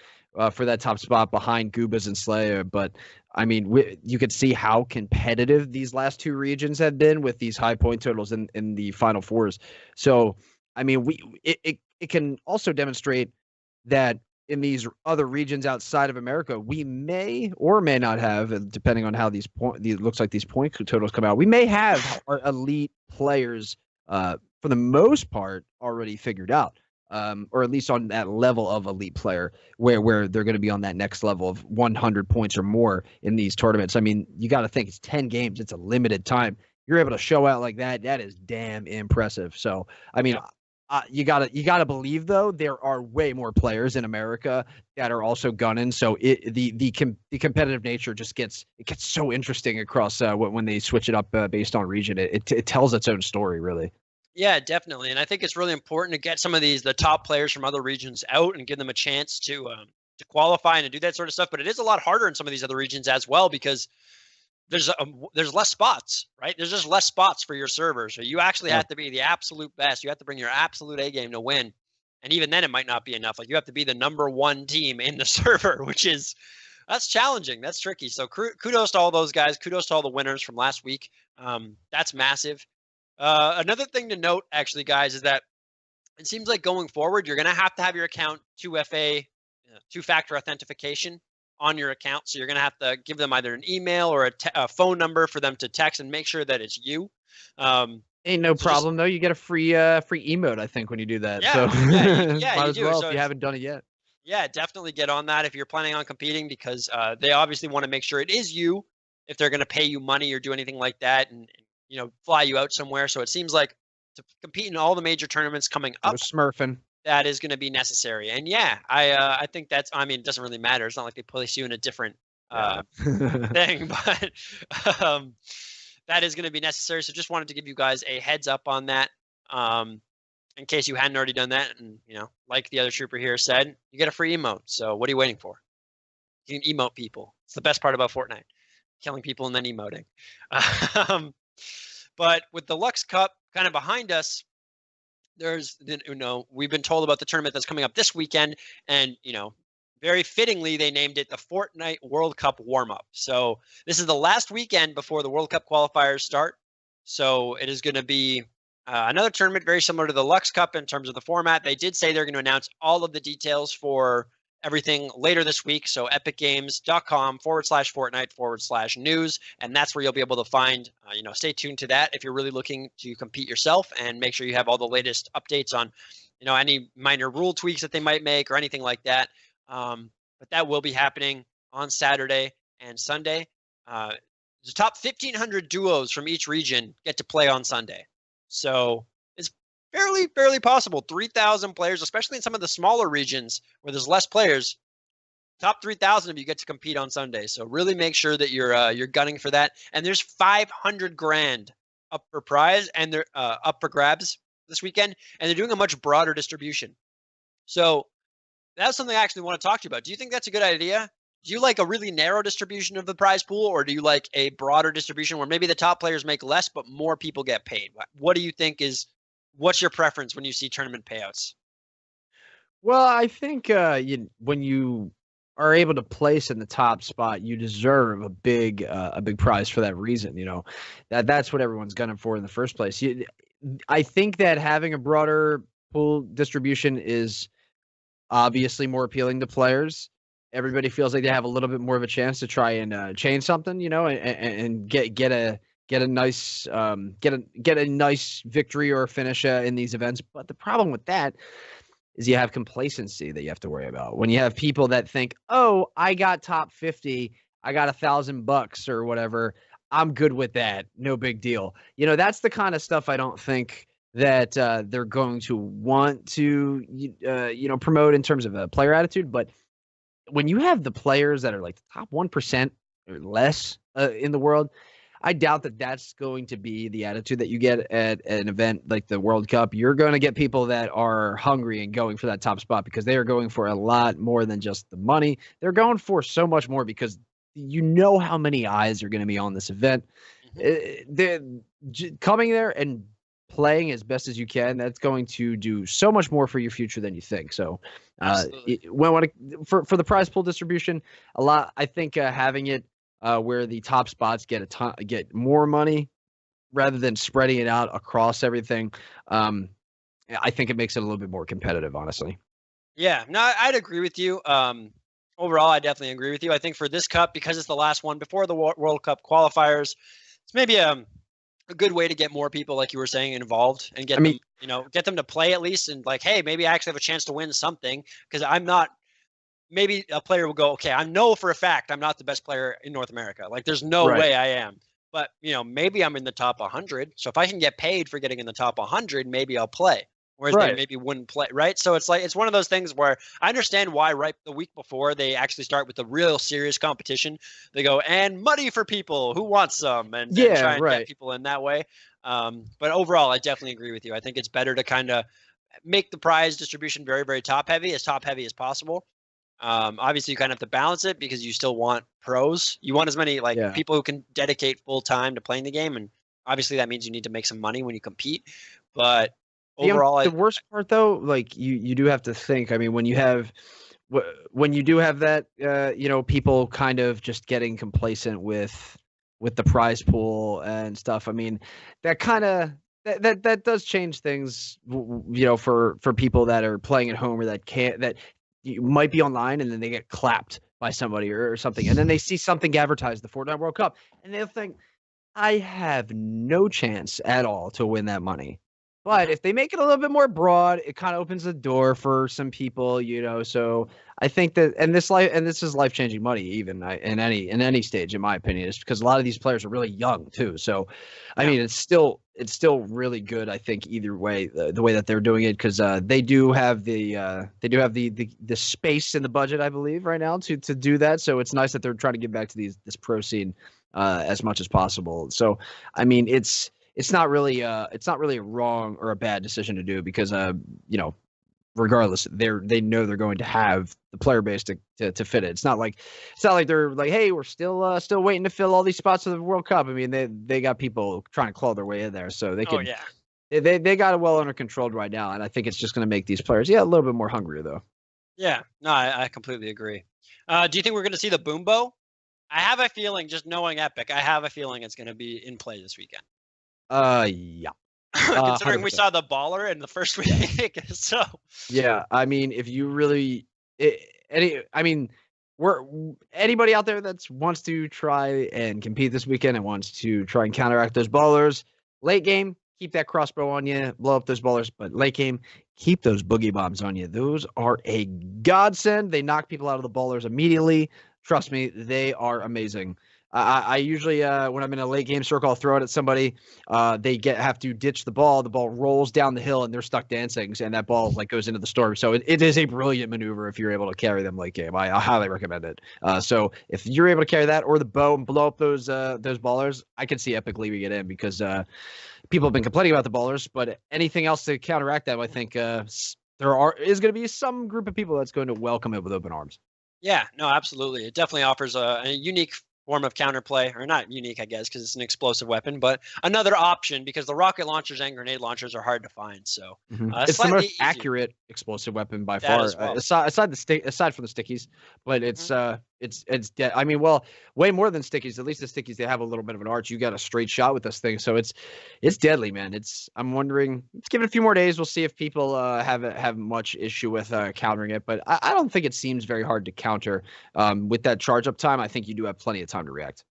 for that top spot behind Goobas and Slayer. But I mean, you could see how competitive these last 2 regions have been with these high point totals in the Final Fours. So I mean, it can also demonstrate that in these other regions outside of America, we may or may not have, depending on how these looks like these point totals come out, we may have elite players for the most part already figured out. or at least on that level of elite player, where they're going to be on that next level of 100 points or more in these tournaments. I mean, you got to think it's 10 games, it's a limited time. You're able to show out like that. That is damn impressive. So, I mean, you gotta believe though there are way more players in America that are also gunning. So the competitive nature just gets so interesting across when they switch it up based on region. It tells its own story really. Yeah, definitely. And I think it's really important to get some of the top players from other regions out and give them a chance to qualify and to do that sort of stuff. But it is a lot harder in some of these other regions as well because there's less spots, right? There's just less spots for your server. So you actually have to be the absolute best. You have to bring your absolute A game to win. And even then it might not be enough. Like you have to be the #1 team in the server, that's challenging. That's tricky. So kudos to all those guys. Kudos to all the winners from last week. That's massive. Another thing to note, actually, guys, is that it seems like going forward, you're going to have your account 2FA, two-factor authentication on your account. So you're going to have to give them either an email or a phone number for them to text and make sure that it's you. Ain't no problem though. You get a free emote, I think, when you do that. Yeah, so you do. Well So if you haven't done it yet. Yeah, definitely get on that if you're planning on competing because they obviously want to make sure it is you if they're going to pay you money or do anything like that and fly you out somewhere. So it seems like to compete in all the major tournaments coming up, Smurfing. That is going to be necessary. And yeah, I think it doesn't really matter. It's not like they place you in a different thing, but that is going to be necessary. So just wanted to give you guys a heads up on that. In case you hadn't already done that. And, like the other trooper here said, you get a free emote. So what are you waiting for? You can emote people. It's the best part about Fortnite, killing people and then emoting. But with the Luxe Cup kind of behind us, we've been told about the tournament that's coming up this weekend. And, very fittingly, they named it the Fortnite World Cup Warmup. So this is the last weekend before the World Cup qualifiers start. So it is going to be another tournament very similar to the Luxe Cup in terms of the format. They did say they're going to announce all of the details for everything later this week. So epicgames.com/Fortnite/news. And that's where you'll be able to find, stay tuned to that if you're really looking to compete yourself and make sure you have all the latest updates on, any minor rule tweaks that they might make or anything like that. But that will be happening on Saturday and Sunday. The top 1,500 duos from each region get to play on Sunday. So it's fairly possible. 3,000 players, especially in some of the smaller regions where there's less players. Top 3,000 of you get to compete on Sunday. So really make sure that you're gunning for that. And there's 500 grand up for prize and they're up for grabs this weekend. And they're doing a much broader distribution. So that's something I actually want to talk to you about. Do you think that's a good idea? Do you like a really narrow distribution of the prize pool, or do you like a broader distribution where maybe the top players make less, but more people get paid? What do you think what's your preference when you see tournament payouts? Well, I think when you are able to place in the top spot, you deserve a big prize for that reason. That's what everyone's gunning for in the first place. I think that having a broader pool distribution is obviously more appealing to players. Everybody feels like they have a little bit more of a chance to try and change something, and get a nice victory or finish in these events. But the problem with that is you have complacency that you have to worry about. When you have people that think, "Oh, I got top 50, I got $1,000 or whatever, I'm good with that, no big deal." That's the kind of stuff I don't think that they're going to want to promote in terms of a player attitude. But when you have the players that are like the top 1% or less in the world, I doubt that that's going to be the attitude that you get at an event like the World Cup. You're going to get people that are hungry and going for that top spot because they are going for a lot more than just the money. They're going for so much more because how many eyes are going to be on this event. They're coming there and playing as best as you can. That's going to do so much more for your future than you think. So for the prize pool distribution, I think having it where the top spots get more money rather than spreading it out across everything, I think it makes it a little bit more competitive, honestly. Yeah, no, I'd agree with you. Overall, I definitely agree with you. I think for this cup, because it's the last one before the World Cup qualifiers, it's maybe a a good way to get more people, like you were saying, involved and get I mean, them, get them to play at least, and like, hey, maybe I actually have a chance to win something because I'm not. Maybe a player will go, okay, I know for a fact I'm not the best player in North America. Like, there's no right. way I am. But, maybe I'm in the top 100. So if I can get paid for getting in the top 100, maybe I'll play. Whereas they Right. maybe wouldn't play, right? So it's one of those things where I understand why right the week before they actually start with the real serious competition. They go, and money for people who want some, and Yeah, try and get right. people in that way. But overall, I definitely agree with you. I think it's better to kind of make the prize distribution very, very top heavy as possible. Obviously, you kind of have to balance it because you still want pros. You want as many like Yeah. people who can dedicate full time to playing the game, and obviously that means you need to make some money when you compete. But overall, The worst part though, like you do have to think. I mean, when you do have that, people kind of just getting complacent with the prize pool and stuff. I mean, that kind of that does change things, for people that are playing at home or that you might be online and then they get clapped by somebody or something, and then they see something advertised, the Fortnite World Cup, and they'll think, I have no chance at all to win that money. But Mhm. if they make it a little bit more broad, it kind of opens the door for some people, So I think that, and this is life changing money, even in any stage, in my opinion, is because a lot of these players are really young too. So, I Yeah. mean, it's still really good. I think either way, the way that they're doing it, because they do have the space in the budget, I believe, right now to do that. So it's nice that they're trying to give back to this pro scene as much as possible. So, I mean, it's not really a wrong or a bad decision to do because regardless, they know they're going to have the player base to fit it. It's not like they're like, hey, we're still waiting to fill all these spots of the World Cup. I mean, they got people trying to claw their way in there, so they Oh can yeah. they got it well under control right now, and I think it's just going to make these players a little bit more hungry though. Yeah. No, I completely agree. Do you think we're going to see the Boombo? I have a feeling, just knowing Epic, I have a feeling it's going to be in play this weekend. Yeah, Considering we 100%. saw the baller in the first week, so Yeah, I mean, if you really, I mean, we're anybody out there that wants to try and compete this weekend and wants to try and counteract those ballers. Late game, keep that crossbow on you, blow up those ballers. But late game, keep those boogie bombs on you. Those are a godsend. They knock people out of the ballers immediately. Trust me, they are amazing. I usually, when I'm in a late game circle, I'll throw it at somebody. They have to ditch the ball. The ball rolls down the hill, and they're stuck dancing, and that ball like goes into the storm. So it is a brilliant maneuver if you're able to carry them late game. I highly recommend it. So if you're able to carry that or the bow and blow up those ballers, I can see Epic leaving it in because people have been complaining about the ballers. But anything else to counteract that, I think is going to be some group of people that's going to welcome it with open arms. yeah, no, absolutely. It definitely offers a unique form of counterplay, or not unique, I guess, because it's an explosive weapon, but another option because the rocket launchers and grenade launchers are hard to find. So It's the slightly most easier. accurate explosive weapon by That far, as well. aside from the stickies. But Mhm. I mean, well, way more than stickies. At least the stickies, they have a little bit of an arch. You got a straight shot with this thing, so it's deadly, man. I'm wondering. Let's give it a few more days. We'll see if people have much issue with countering it. But I don't think it seems very hard to counter. With that charge up time, I think you do have plenty of time to react.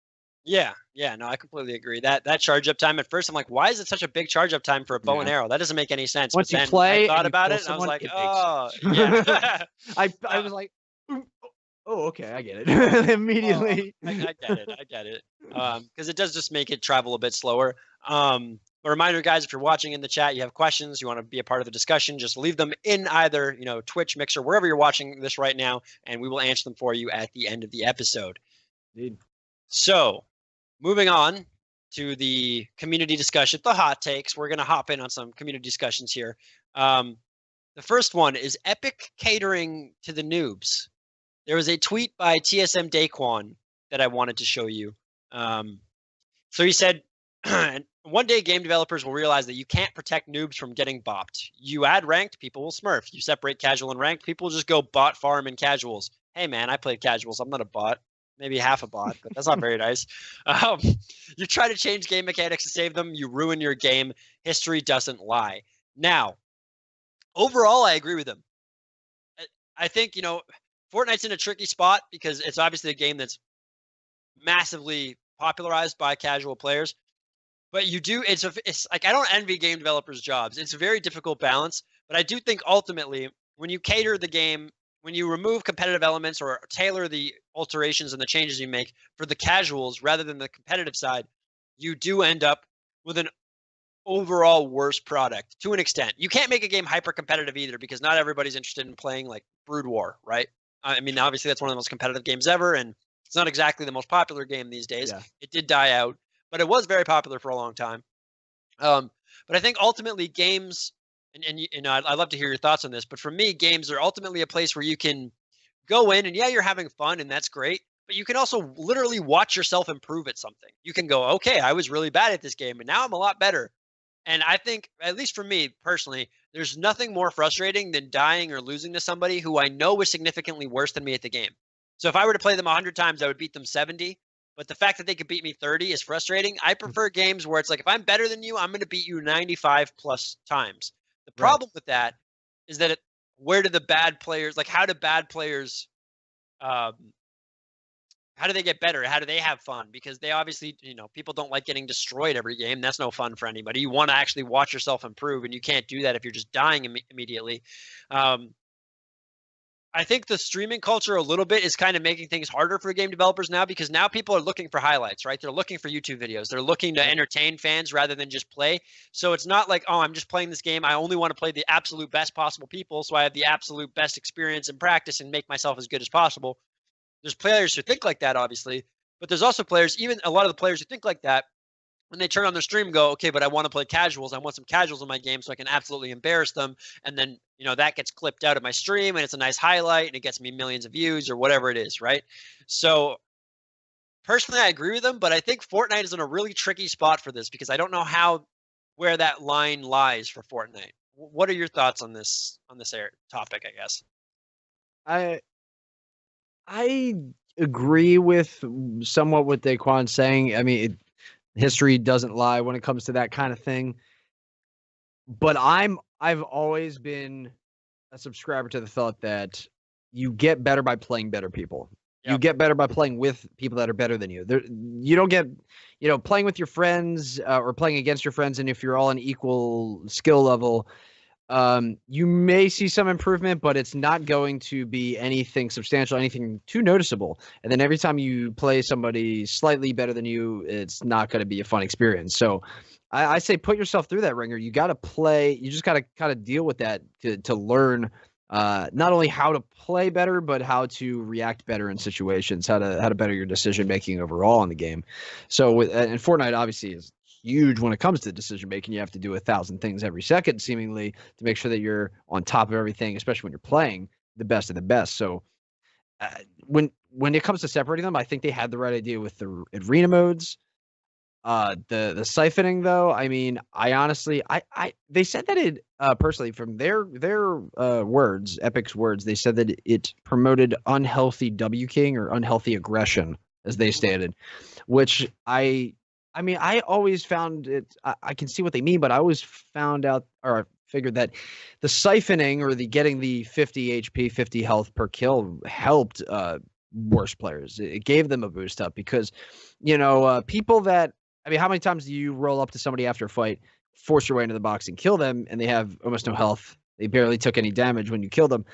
Yeah, yeah, no, I completely agree. That charge up time at first, I'm like, why is it such a big charge up time for a bow and Yeah. arrow? That doesn't make any sense. But Once you then I play thought and you about kill it, and I was someone, like, it makes oh, sense. yeah. I uh, was like, "Ooh, oh, okay, I get it." Oh, Immediately. I get it. I get it. Because it does just make it travel a bit slower. A reminder, guys, if you're watching in the chat, you have questions, you want to be a part of the discussion, just leave them in either Twitch, Mixer, wherever you're watching this right now, and we will answer them for you at the end of the episode. Indeed. So, moving on to the community discussion, the hot takes. We're going to hop in on some community discussions here. The first one is Epic catering to the noobs. There was a tweet by TSM Daquan that I wanted to show you. So he said, one day game developers will realize that you can't protect noobs from getting bopped. You add ranked, people will smurf. You separate casual and ranked, people will just go bot farm in casuals. Hey man, I played casuals. I'm not a bot. Maybe half a bot, but that's not very nice. Um, you try to change game mechanics to save them, you ruin your game. History doesn't lie. Now, overall, I agree with him. I think, Fortnite's in a tricky spot because it's obviously a game that's massively popularized by casual players. But you do it's like I don't envy game developers' jobs. It's a very difficult balance, but I do think ultimately when you cater the game, when you remove competitive elements or tailor the alterations and the changes you make for the casuals rather than the competitive side, you do end up with an overall worse product to an extent. You can't make a game hyper competitive either because not everybody's interested in playing like Brood War, right? I mean, obviously that's one of the most competitive games ever, and it's not exactly the most popular game these days. Yeah. It did die out, but it was very popular for a long time. Um, but I think ultimately games, and I'd love to hear your thoughts on this. But for me, games are ultimately a place where you can go in and yeah, you're having fun and that's great. But you can also literally watch yourself improve at something. You can go, okay, I was really bad at this game, and now I'm a lot better. And I think, at least for me personally, there's nothing more frustrating than dying or losing to somebody who I know is significantly worse than me at the game. So if I were to play them 100 times, I would beat them 70. But the fact that they could beat me 30 is frustrating. I prefer games where it's like, if I'm better than you, I'm going to beat you 95 plus times. The Right. problem with that is that where do the bad players, like, how do bad players, um, how do they get better? How do they have fun? Because they obviously, people don't like getting destroyed every game. That's no fun for anybody. You want to actually watch yourself improve, and you can't do that if you're just dying immediately. Um, I think the streaming culture a little bit is kind of making things harder for game developers now because now people are looking for highlights, right? They're looking for YouTube videos. They're looking to entertain fans rather than just play. So it's not like, oh, I'm just playing this game. I only want to play the absolute best possible people, so I have the absolute best experience and practice and make myself as good as possible. There's players who think like that, obviously, but there's also players, even a lot of the players who think like that, when they turn on their stream, go, okay, but I want to play casuals. I want some casuals in my game so I can absolutely embarrass them. And then, that gets clipped out of my stream and it's a nice highlight and it gets me millions of views or whatever it is, right? So personally, I agree with them, but I think Fortnite is in a really tricky spot for this because I don't know where that line lies for Fortnite. What are your thoughts on this topic, I guess? I I agree with somewhat what Daquan's saying. I mean, history doesn't lie when it comes to that kind of thing. But I've always been a subscriber to the thought that you get better by playing better people. You Yep. get better by playing with people that are better than you. You don't get, playing with your friends or playing against your friends, and if you're all on equal skill level, you may see some improvement, but it's not going to be anything substantial, anything too noticeable. And then every time you play somebody slightly better than you, it's not going to be a fun experience. So I say put yourself through that ringer. You got to play. You just got to kind of deal with that to learn not only how to play better, but how to react better in situations, how to better your decision making overall in the game. So and Fortnite obviously is huge when it comes to decision making. You have to do 1,000 things every second, seemingly, to make sure that you're on top of everything, especially when you're playing the best of the best. So when it comes to separating them, I think they had the right idea with the arena modes. The siphoning though, I mean, I honestly, they said that it personally from their words, Epic's words, they said that it promoted unhealthy W king or unhealthy aggression, as they stated, which I mean, I always found it. I can see what they mean, but I always found out or figured that the siphoning or the getting the 50 HP, 50 health per kill helped worse players. It gave them a boost up because, people that I mean, how many times do you roll up to somebody after a fight, force your way into the box and kill them, and they have almost no health? They barely took any damage when you killed them,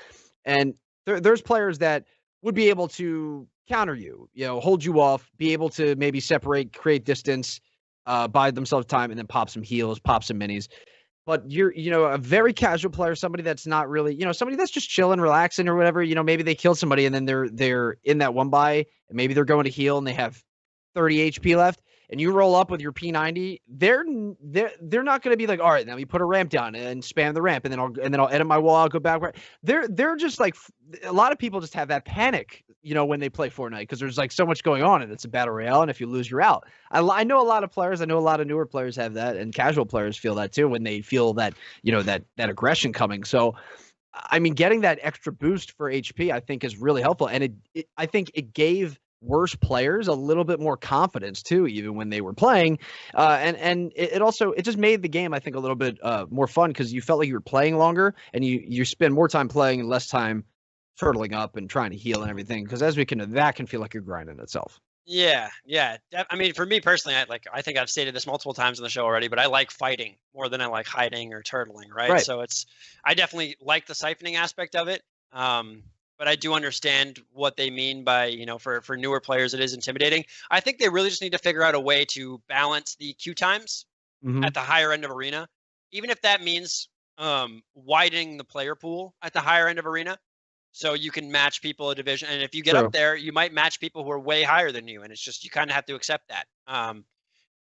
and there's players that would be able to counter you, hold you off, be able to maybe separate, create distance, buy themselves time, and then pop some heals, pop some minis. But you're, a very casual player, somebody that's not really, somebody that's just chilling, relaxing or whatever, maybe they kill somebody and then they're in that one buy and maybe they're going to heal and they have 30 HP left and you roll up with your P90, they're not going to be like, all right, now we put a ramp down and spam the ramp and then I'll edit my wall, I'll go back. They're just like, a lot of people just have that panic, when they play Fortnite because there's like so much going on and it's a battle royale and if you lose, you're out. I know a lot of players, I know a lot of newer players have that and casual players feel that too when they feel that, that aggression coming. So, I mean, getting that extra boost for HP, I think is really helpful. And I think it gave worse players a little bit more confidence too, even when they were playing. And it just made the game, I think, a little bit more fun because you felt like you were playing longer and you spend more time playing and less time turtling up and trying to heal and everything. Because as we can, that can feel like you're grinding itself. Yeah, yeah. I mean, for me personally, I think I've stated this multiple times on the show already, but I like fighting more than I like hiding or turtling, right? Right. So I definitely like the siphoning aspect of it. But I do understand what they mean by, for newer players, it is intimidating. I think they really just need to figure out a way to balance the queue times Hmm. at the higher end of arena, even if that means widening the player pool at the higher end of arena. So you can match people a division, and if you get up True. there, you might match people who are way higher than you, and it's just you kind of have to accept that. And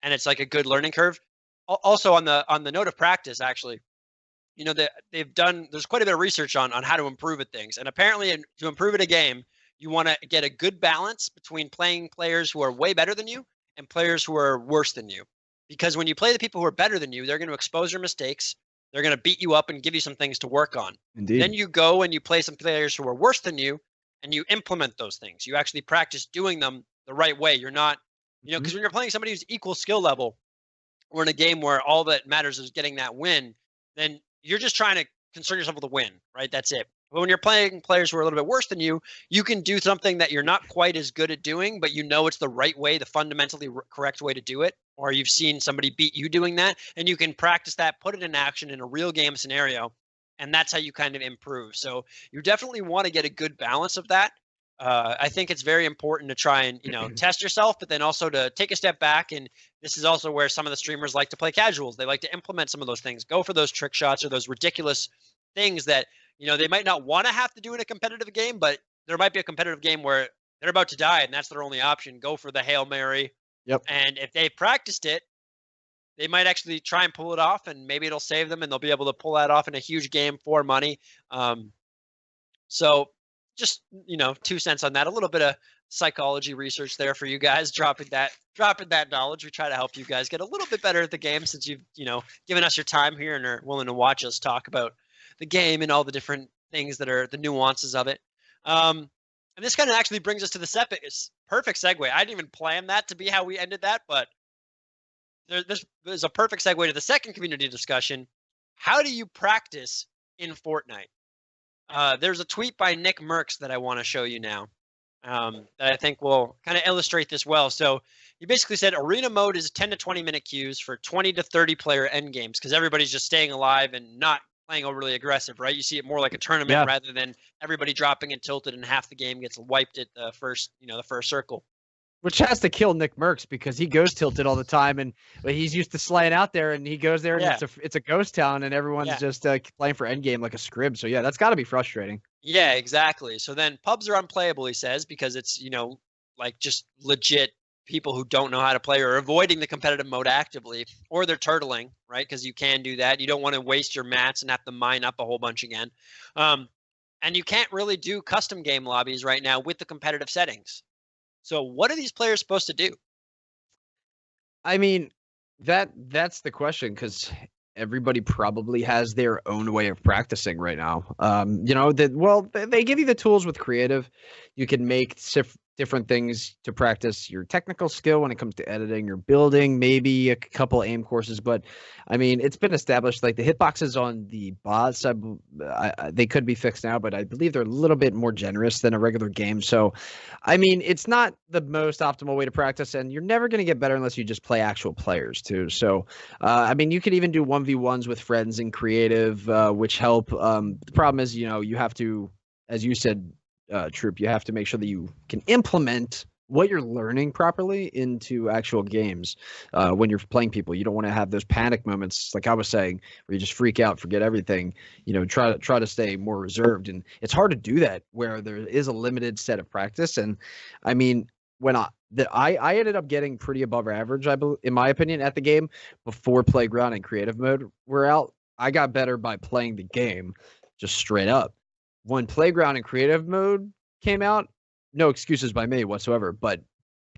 it's like a good learning curve. Also, on the note of practice, actually, that they've done. There's quite a bit of research on how to improve at things, and apparently, to improve at a game, you want to get a good balance between playing players who are way better than you and players who are worse than you. Because when you play the people who are better than you, they're going to expose your mistakes. They're going to beat you up and give you some things to work on. Then Indeed. you go and you play some players who are worse than you and you implement those things. You actually practice doing them the right way. You're not, Mhm. because when you're playing somebody who's equal skill level, or in a game where all that matters is getting that win, then you're just trying to concern yourself with a win, right? That's it. But when you're playing players who are a little bit worse than you can do something that you're not quite as good at doing, but you know it's the right way, the fundamentally correct way to do it. Or you've seen somebody beat you doing that, and you can practice that, put it in action in a real game scenario, and that's how you kind of improve. So you definitely want to get a good balance of that. I think it's very important to try and test yourself, but then also to take a step back. And this is also where some of the streamers like to play casuals. They like to implement some of those things, go for those trick shots or those ridiculous things that they might not want to have to do in a competitive game, but there might be a competitive game where they're about to die and that's their only option. Go for the Hail Mary, Yep. and if they practiced it, they might actually try and pull it off, and maybe it'll save them, and they'll be able to pull that off in a huge game for money. So just 2 cents on that. A little bit of psychology research there for you guys. Dropping that knowledge. We try to help you guys get a little bit better at the game since you've given us your time here and are willing to watch us talk about the game and all the different things that are the nuances of it. And this kind of actually brings us to the perfect segue. I didn't even plan that to be how we ended that, but this is a perfect segue to the second community discussion. How do you practice in Fortnite? There's a tweet by Nick Merckx that I want to show you now, that I think will kind of illustrate this well. So he basically said arena mode is 10 to 20 minute queues for 20 to 30 player end games because everybody's just staying alive and not playing overly aggressive, right? You see it more like a tournament Yeah. rather than everybody dropping and tilted and half the game gets wiped at the first circle. Which has to kill Nick Merckx because he goes tilted all the time, and he's used to slaying out there, and he goes there, and Yeah. it's a ghost town, and everyone's Yeah. just playing for endgame like a scrib. So yeah, that's got to be frustrating. Yeah, exactly. So then pubs are unplayable, he says, because it's, like just legit people who don't know how to play or avoiding the competitive mode actively, or they're turtling, right? Because you can do that. You don't want to waste your mats and have to mine up a whole bunch again. And you can't really do custom game lobbies right now with the competitive settings. So what are these players supposed to do? I mean, that's the question because everybody probably has their own way of practicing right now. They give you the tools with creative. You can make different things to practice your technical skill when it comes to editing or building, maybe a couple aim courses. But I mean, it's been established like the hitboxes on the bots, they could be fixed now, but I believe they're a little bit more generous than a regular game. So, I mean, it's not the most optimal way to practice, and you're never going to get better unless you just play actual players too. So, I mean, you could even do 1v1s with friends in creative, which help. The problem is, you have to, as you said, Troop, you have to make sure that you can implement what you're learning properly into actual games. When you're playing people, you don't want to have those panic moments, like I was saying, where you just freak out, forget everything. Try to stay more reserved, and it's hard to do that where there is a limited set of practice. And I mean, when I ended up getting pretty above average, in my opinion, at the game before Playground and Creative Mode were out. I got better by playing the game, just straight up. When Playground and Creative Mode came out, no excuses by me whatsoever, but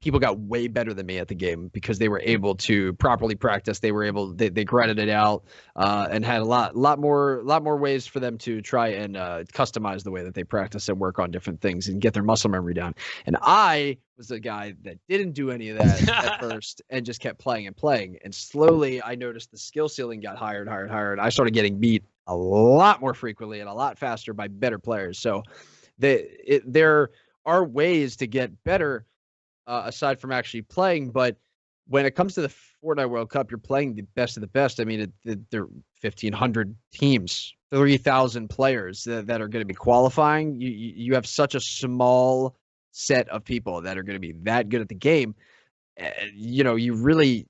people got way better than me at the game because they were able to properly practice. They grinded it out, and had a lot more ways for them to try and customize the way that they practice and work on different things and get their muscle memory down. And I was the guy that didn't do any of that at first and just kept playing and playing. And slowly I noticed the skill ceiling got higher and higher and higher, and I started getting beat a lot more frequently and a lot faster by better players. So there are ways to get better, aside from actually playing. But when it comes to the Fortnite World Cup, you're playing the best of the best. I mean, they're 1,500 teams, 3,000 players that are going to be qualifying. You have such a small set of people that are going to be that good at the game. You really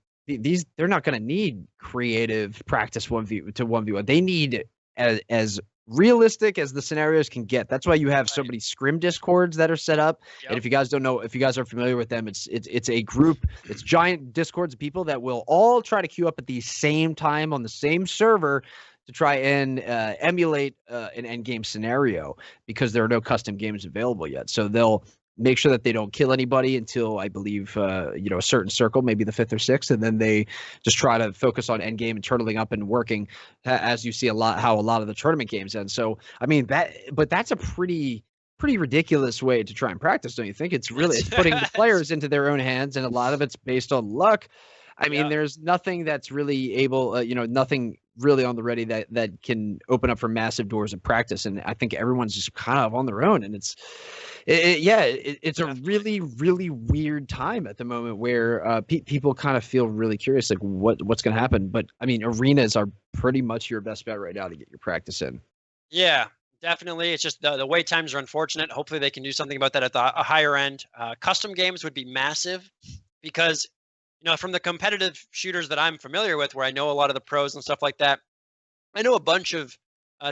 they're not going to need creative practice 1v to 1v1. They need as realistic as the scenarios can get. That's why you have so many scrim discords that are set up. Yep. And if you guys don't know, if you guys are familiar with them, it's a group, it's giant discords of people that will all try to queue up at the same time on the same server to try and emulate an end game scenario, because there are no custom games available yet. So they'll make sure that they don't kill anybody until, I believe, a certain circle, maybe the 5th or 6th, and then they just try to focus on end game and turtling up and working, as you see how a lot of the tournament games end. So, I mean, that's a pretty ridiculous way to try and practice, don't you think? It's putting the players into their own hands, and a lot of it's based on luck. I mean, there's nothing that's really able, nothing really on the ready that can open up for massive doors of practice. And I think everyone's just kind of on their own, and it's a really, really weird time at the moment where people kind of feel really curious, like what's going to happen. But I mean, arenas are pretty much your best bet right now to get your practice in. Yeah, definitely. It's just the wait times are unfortunate. Hopefully they can do something about that at a higher end. Custom games would be massive, because from the competitive shooters that I'm familiar with, where I know a lot of the pros and stuff like that, I know a bunch of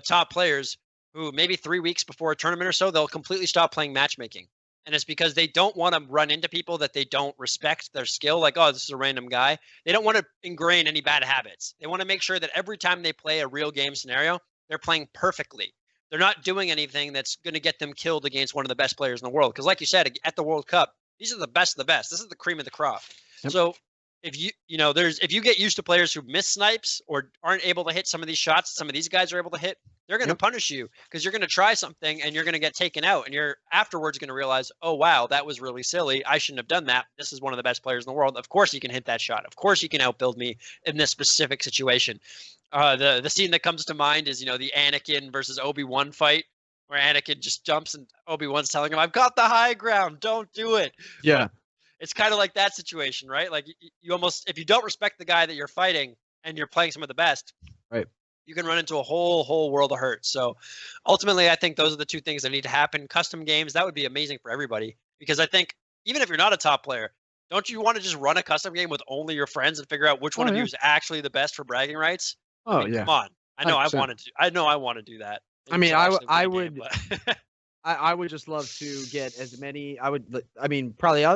top players who maybe 3 weeks before a tournament or so, they'll completely stop playing matchmaking. And it's because they don't want to run into people that they don't respect their skill. Like, oh, this is a random guy. They don't want to ingrain any bad habits. They want to make sure that every time they play a real game scenario, they're playing perfectly. They're not doing anything that's going to get them killed against one of the best players in the world. Because like you said, at the World Cup, these are the best of the best. This is the cream of the crop. Yep. So if you get used to players who miss snipes or aren't able to hit some of these shots some of these guys are able to hit, they're going to punish you, because you're going to try something and you're going to get taken out, and you're afterwards going to realize, oh wow, that was really silly. I shouldn't have done that. This is one of the best players in the world. Of course he can hit that shot. Of course he can outbuild me in this specific situation. The scene that comes to mind is the Anakin versus Obi-Wan fight, where Anakin just jumps and Obi-Wan's telling him, I've got the high ground, don't do it. Yeah. But it's kind of like that situation, right? Like you almost, if you don't respect the guy that you're fighting and you're playing some of the best, right, you can run into a whole world of hurt. So ultimately, I think those are the two things that need to happen. Custom games, that would be amazing for everybody, because I think even if you're not a top player, don't you want to just run a custom game with only your friends and figure out which one of you is actually the best for bragging rights? Oh, I mean, come on. I know 100%. I want to do that. I mean, I would I would just love to get as many. Probably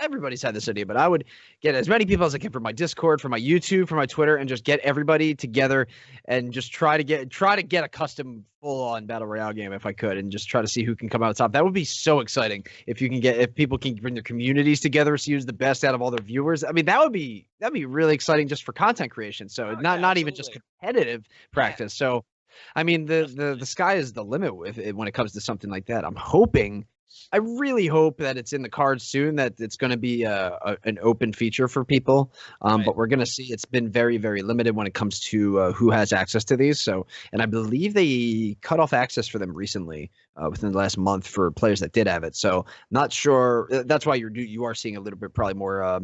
everybody's had this idea, but I would get as many people as I can from my Discord, from my YouTube, from my Twitter, and just get everybody together and just try to get a custom full-on battle royale game if I could, and just try to see who can come out top. That would be so exciting if people can bring their communities together to use the best out of all their viewers. I mean, that'd be really exciting just for content creation. So not even just competitive practice. So. I mean, the sky is the limit when it comes to something like that. I really hope that it's in the cards soon, that it's going to be an open feature for people. But we're going to see. It's been very, very limited when it comes to who has access to these. So, and I believe they cut off access for them recently within the last month for players that did have it. So, not sure. That's why you are seeing a little bit probably more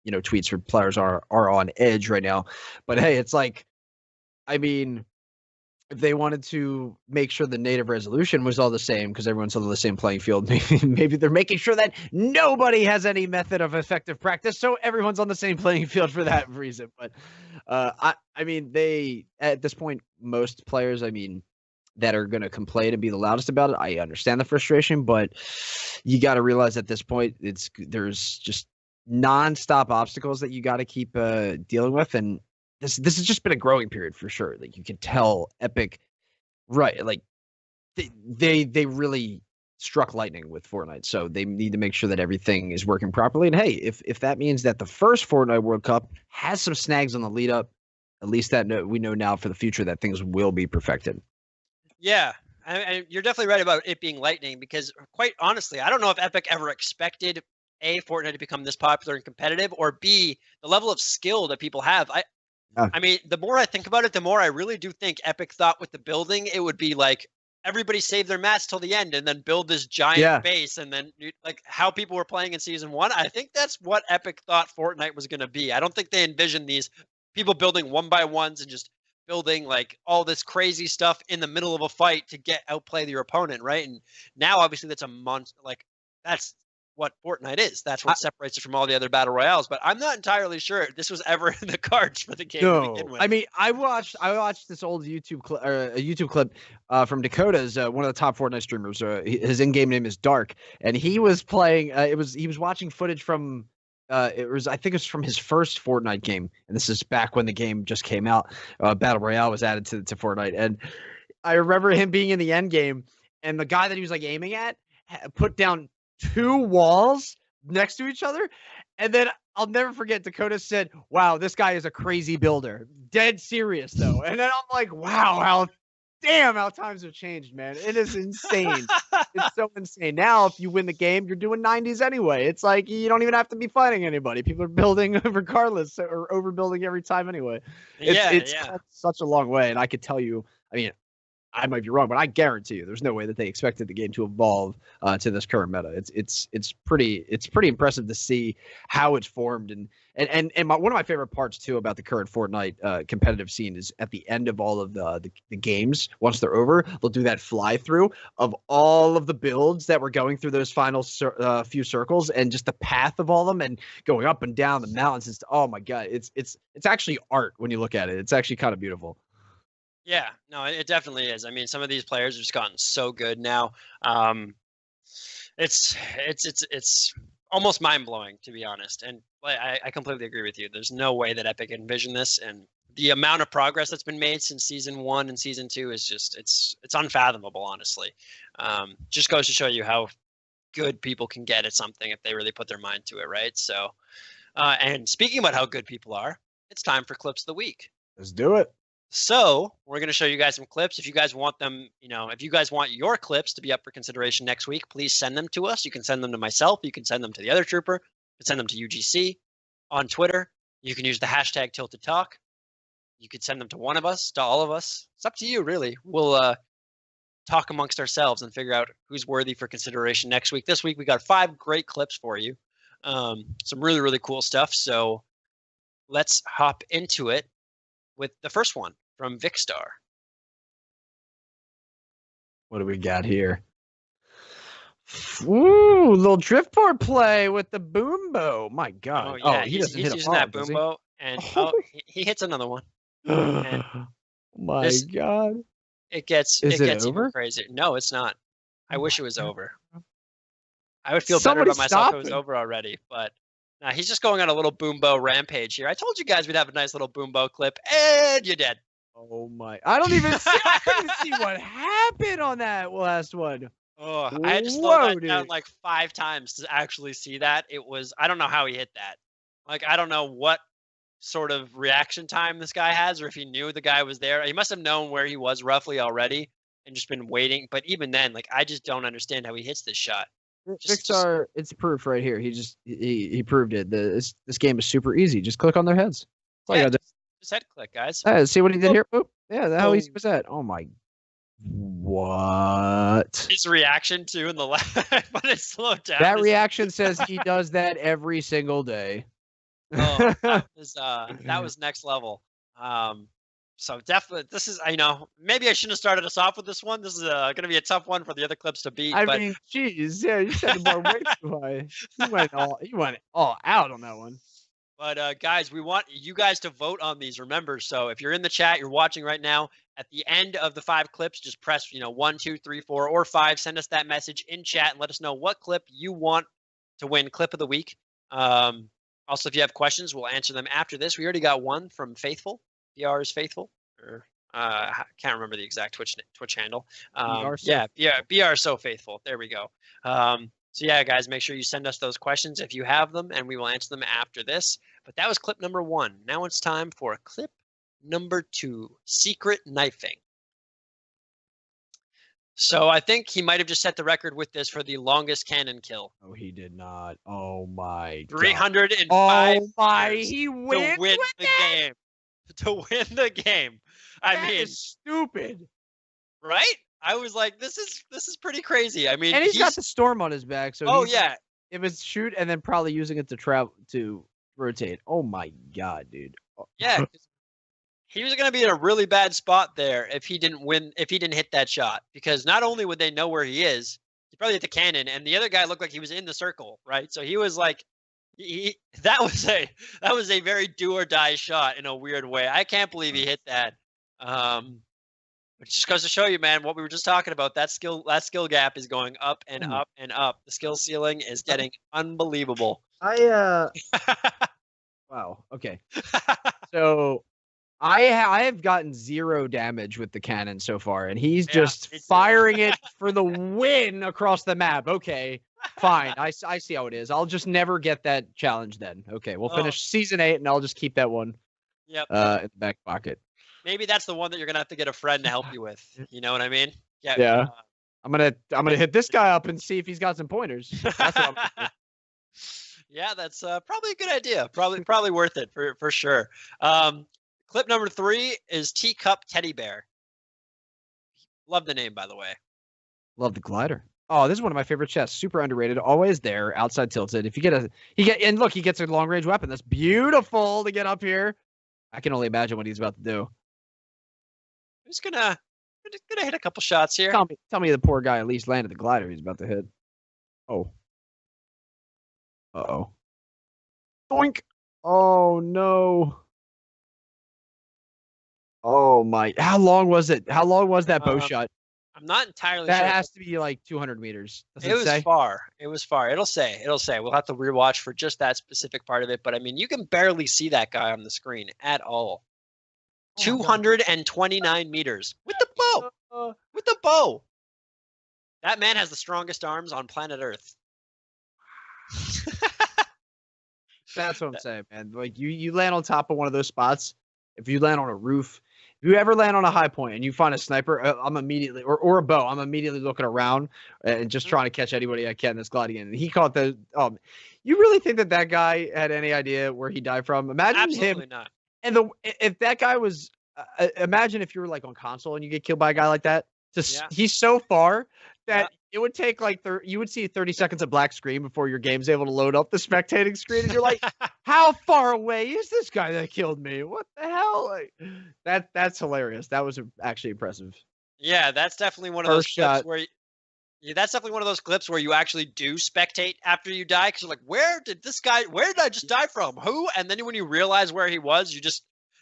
tweets for players are on edge right now. But hey, it's like, I mean, if they wanted to make sure the native resolution was all the same, because everyone's on the same playing field, maybe they're making sure that nobody has any method of effective practice, so everyone's on the same playing field for that reason. But I mean, they, at this point, most players, that are going to complain and be the loudest about it, I understand the frustration, but you got to realize at this point, there's just nonstop obstacles that you got to keep dealing with, and this has just been a growing period for sure. Like, you can tell Epic, right? Like they really struck lightning with Fortnite, so they need to make sure that everything is working properly. And hey, if that means that the first Fortnite World Cup has some snags on the lead up, at least that we know now for the future that things will be perfected. Yeah, and you're definitely right about it being lightning, because quite honestly, I don't know if Epic ever expected A, Fortnite to become this popular and competitive, or B, the level of skill that people have. I mean, the more I think about it, the more I really do think Epic thought with the building, it would be like everybody save their mats till the end and then build this giant base, and then like how people were playing in season 1. I think that's what Epic thought Fortnite was going to be. I don't think they envisioned these people building 1x1s and just building like all this crazy stuff in the middle of a fight to outplay your opponent, right? And now obviously that's a monster, like that's what Fortnite is. That's what separates it from all the other battle royales. But I'm not entirely sure this was ever in the cards for the game to begin with. I mean, I watched this old YouTube clip from Dakota's one of the top Fortnite streamers. His in-game name is Dark, and he was playing. He was watching footage from. I think it was from his first Fortnite game, and this is back when the game just came out. Battle Royale was added to Fortnite, and I remember him being in the end game, and the guy that he was like aiming at put down 2 walls next to each other, and then I'll never forget Dakota said, "Wow, this guy is a crazy builder." Dead serious though, and then I'm like, "Wow, how times have changed, man. It is insane." It's so insane. Now, if you win the game, you're doing 90s anyway. It's like you don't even have to be fighting anybody. People are building regardless, or overbuilding every time anyway. It's come such a long way, and I could tell you, I mean, I might be wrong, but I guarantee you, there's no way that they expected the game to evolve to this current meta. It's pretty impressive to see how it's formed, and one of my favorite parts too about the current Fortnite competitive scene is at the end of all of the games. Once they're over, they'll do that fly through of all of the builds that were going through those final few circles, and just the path of all of them, and going up and down the mountains. It's, oh my god, it's actually art when you look at it. It's actually kind of beautiful. Yeah, no, it definitely is. I mean, some of these players have just gotten so good now. It's almost mind blowing, to be honest. And I completely agree with you. There's no way that Epic envisioned this, and the amount of progress that's been made since season 1 and season 2 is just it's unfathomable, honestly. Just goes to show you how good people can get at something if they really put their mind to it, right? So, and speaking about how good people are, it's time for Clips of the Week. Let's do it. So we're going to show you guys some clips. If you guys want them, if you guys want your clips to be up for consideration next week, please send them to us. You can send them to myself. You can send them to the other trooper. You can send them to UGC on Twitter. You can use the hashtag #TiltedTalk. You could send them to one of us, to all of us. It's up to you, really. We'll talk amongst ourselves and figure out who's worthy for consideration next week. This week, we got 5 great clips for you. Some really, really cool stuff. So let's hop into it with the first one from Vicstar. What do we got here? Ooh, little drift part play with the boombo. My God. Oh, yeah. He's using that boombo, and he hits another one. My God. It gets over? even crazier. No, it's not. I wish it was over. I would feel better about myself if it was over already, but nah, he's just going on a little boombo rampage here. I told you guys we'd have a nice little boombo clip, and you did. Oh my! I don't even see. I couldn't see what happened on that last one. Oh, I had to slow that down like 5 times to actually see that. It was, I don't know how he hit that. Like, I don't know what sort of reaction time this guy has, or if he knew the guy was there. He must have known where he was roughly already and just been waiting. But even then, like, I just don't understand how he hits this shot. Vicstar, it's proof right here. He proved it. This game is super easy. Just click on their heads. That's all you gotta do. Just head click, guys. See what he did here? Boop. Yeah, how easy was that? Oh my. What? His reaction to in the last, but it slowed down. That reaction says he does that every single day. Oh, that was next level. So definitely, this is, maybe I shouldn't have started us off with this one. This is going to be a tough one for the other clips to beat. I mean, geez, yeah, you said the bar way too high. You went all out on that one. But guys, we want you guys to vote on these. Remember, so if you're in the chat, you're watching right now, at the end of the 5 clips, just press 1, 2, 3, 4, or 5. Send us that message in chat and let us know what clip you want to win Clip of the Week. Also, if you have questions, we'll answer them after this. We already got one from Faithful. PR is Faithful, or I can't remember the exact Twitch handle. BR so faithful. There we go. So yeah, guys, make sure you send us those questions if you have them, and we will answer them after this. But that was clip number 1. Now it's time for clip number 2, secret knifing. So I think he might have just set the record with this for the longest cannon kill. Oh, he did not. Oh my. 305. Oh my! He wins to win the game. To win the game. I mean, is stupid, right? I was like, this is pretty crazy. I mean, And he's got the storm on his back, so oh he's yeah, if it's shoot and then probably using it to travel to rotate. Oh my god, dude. yeah. 'Cause he was going to be in a really bad spot there if he didn't hit that shot. Because not only would they know where he is, he probably hit the cannon, and the other guy looked like he was in the circle, right? So he was like, that was a very do or die shot in a weird way. I can't believe he hit that. Which just goes to show you, man, what we were just talking about. That skill gap is going up and up and up. The skill ceiling is getting unbelievable. Wow. Okay. So I have gotten 0 damage with the cannon so far, and he's just firing it for the win across the map. Okay, fine. I see how it is. I'll just never get that challenge then. Okay, we'll finish season 8, and I'll just keep that one. Yep. In the back pocket. Maybe that's the one that you're gonna have to get a friend to help you with. You know what I mean? Yeah. I'm gonna hit this guy up and see if he's got some pointers. That's what I'm gonna do. Yeah, that's probably a good idea. Probably worth it for sure. Clip number 3 is Teacup Teddy Bear. Love the name, by the way. Love the glider. Oh, this is one of my favorite chests. Super underrated. Always there, outside tilted. If you get and look, he gets a long range weapon. That's beautiful to get up here. I can only imagine what he's about to do. He's gonna hit a couple shots here. Tell me the poor guy at least landed the glider he's about to hit. Oh. Uh-oh. Doink. Oh no. Oh my. How long was it? How long was that bow shot? I'm not entirely sure. That has to be like 200 meters. It was far. It was far. It'll say. We'll have to rewatch for just that specific part of it. But I mean, you can barely see that guy on the screen at all. 229 meters with the bow. With the bow. That man has the strongest arms on planet Earth. That's what I'm saying, man. Like you land on top of one of those spots. If you land on a roof, if you ever land on a high point and you find a sniper, I'm immediately or a bow. I'm immediately looking around and just trying to catch anybody I can that's gliding in. And he caught the. You really think that guy had any idea where he died from? Imagine Absolutely him. Not. And if that guy was, imagine if you were like on console and you get killed by a guy like that. He's so far that it would take like you would see 30 seconds of black screen before your game's able to load up the spectating screen, and you're like, how far away is this guy that killed me? What the hell? Like, that's hilarious. That was actually impressive. Yeah, that's definitely one of those clips where that's definitely one of those clips where you actually do spectate after you die, because you're like, where did I just die from? Who? And then when you realize where he was,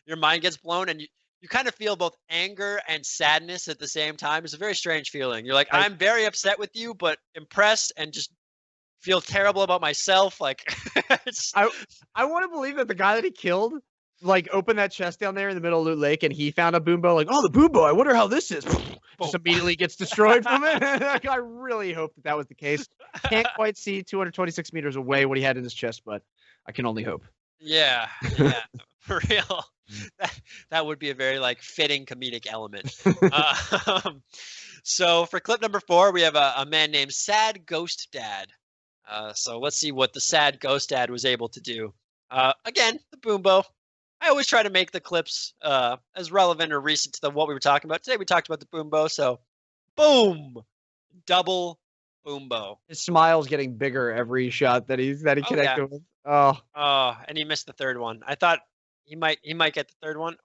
your mind gets blown, and you kind of feel both anger and sadness at the same time. It's a very strange feeling. You're like, I'm very upset with you, but impressed, and just feel terrible about myself. Like, I want to believe that the guy that he killed, like, opened that chest down there in the middle of Loot Lake, and he found a boom bow. Like, oh, the boom bow. I wonder how this is. Just immediately gets destroyed from it. I really hope that was the case. Can't quite see 226 meters away what he had in his chest, but I can only hope. Yeah, for real. That would be a very fitting comedic element. So for clip number 4, we have a man named Sad Ghost Dad. So let's see what the Sad Ghost Dad was able to do. Again, the boom bow. I always try to make the clips as relevant or recent to what we were talking about. Today we talked about the boom bow, so boom, double boom bow. His smile's getting bigger every shot that he connected with. Oh, and he missed the third one. I thought he might get the third one,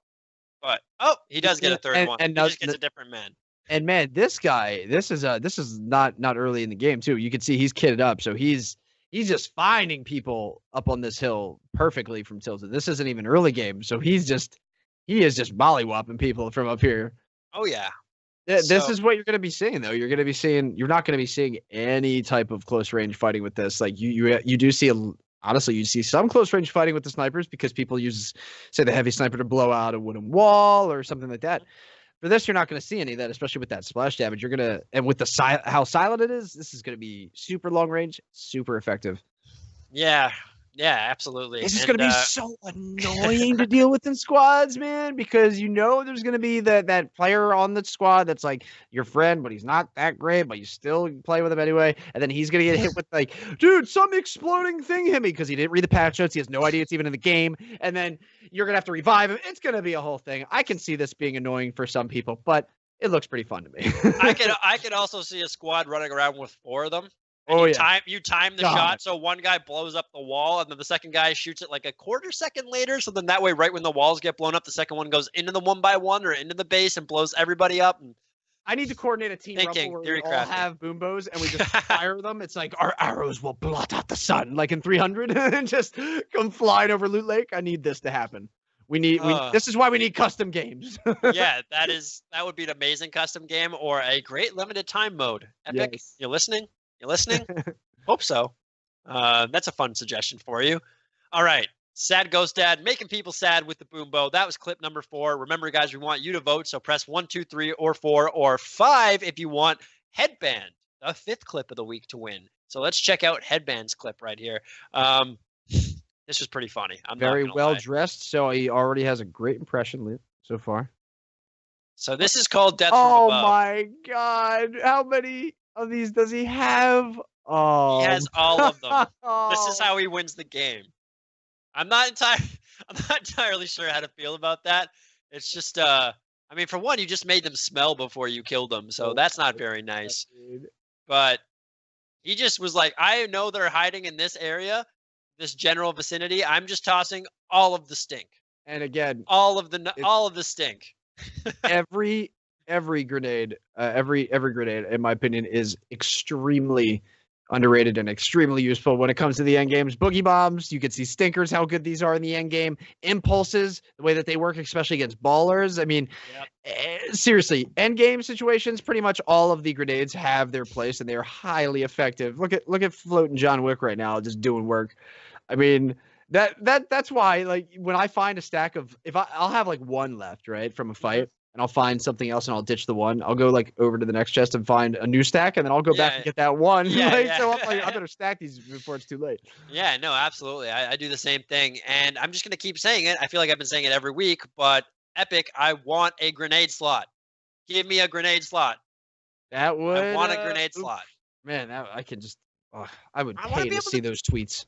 but he does get a third one. And he just gets a different man. And man, this guy, this is not early in the game too. You can see he's kitted up, so he's just finding people up on this hill perfectly from tilted. This isn't even early game, so he is just mollywhopping people from up here. Oh yeah. This is what you're going to be seeing, though. You're not going to be seeing any type of close range fighting with this. Like you do see honestly, you see some close range fighting with the snipers because people use, say, the heavy sniper to blow out a wooden wall or something like that. For this, you're not going to see any of that, especially with that splash damage. You're going to, and with the how silent it is, this is going to be super long range, super effective. Yeah, absolutely. This is going to be so annoying to deal with in squads, man, because there's going to be that player on the squad that's like your friend, but he's not that great, but you still play with him anyway. And then he's going to get hit with dude, some exploding thing hit me because he didn't read the patch notes. He has no idea it's even in the game. And then you're going to have to revive him. It's going to be a whole thing. I can see this being annoying for some people, but it looks pretty fun to me. I could also see a squad running around with 4 of them. And Oh, you yeah. time the God. shot so one guy blows up the wall and then the second guy shoots it like a quarter second later. So then that way, right when the walls get blown up, the second one goes into the 1x1 or into the base and blows everybody up. And I need to coordinate a team rumble where we all have boom-bows and we just fire them. It's like our arrows will blot out the sun, like in 300, and just come flying over Loot Lake. I need this to happen. This is why we need custom games. Yeah, that would be an amazing custom game or a great limited time mode. Epic, yes. You listening? Hope so. That's a fun suggestion for you. All right. Sad Ghost Dad, making people sad with the boom bow. That was clip number 4. Remember, guys, we want you to vote. So press 1, 2, 3, or 4, or 5 if you want Headband, the 5th clip of the week to win. So let's check out Headband's clip right here. This was pretty funny. I'm very well dressed, so he already has a great impression so far. So this is called Death from Above. Oh my God! How many of these does he have? Oh, he has all of them. This is how he wins the game. I'm not entirely sure how to feel about that. It's just, I mean, for one, you just made them smell before you killed them, so that's not very nice. But he just was like, I know they're hiding in this area, this general vicinity. I'm just tossing all of the stink. And again, all of the stink. every grenade, every grenade, in my opinion, is extremely underrated and extremely useful when it comes to the end games. Boogie bombs, you can see stinkers, how good these are in the end game. Impulses, the way that they work, especially against ballers. I mean, seriously, end game situations, pretty much all of the grenades have their place and they are highly effective. Look at floating John Wick right now, just doing work. I mean, that's why, like, when I find a stack of, I'll have like one left, right, from a fight. And I'll find something else and I'll ditch the one. I'll go like over to the next chest and find a new stack, and then I'll go back and get that one. So I'm like, I better stack these before it's too late. Yeah, no, absolutely. I do the same thing. And I'm just going to keep saying it. I feel like I've been saying it every week, but Epic, I want a grenade slot. Give me a grenade slot. I want a grenade slot. Man, I could just, I would pay to see those tweets.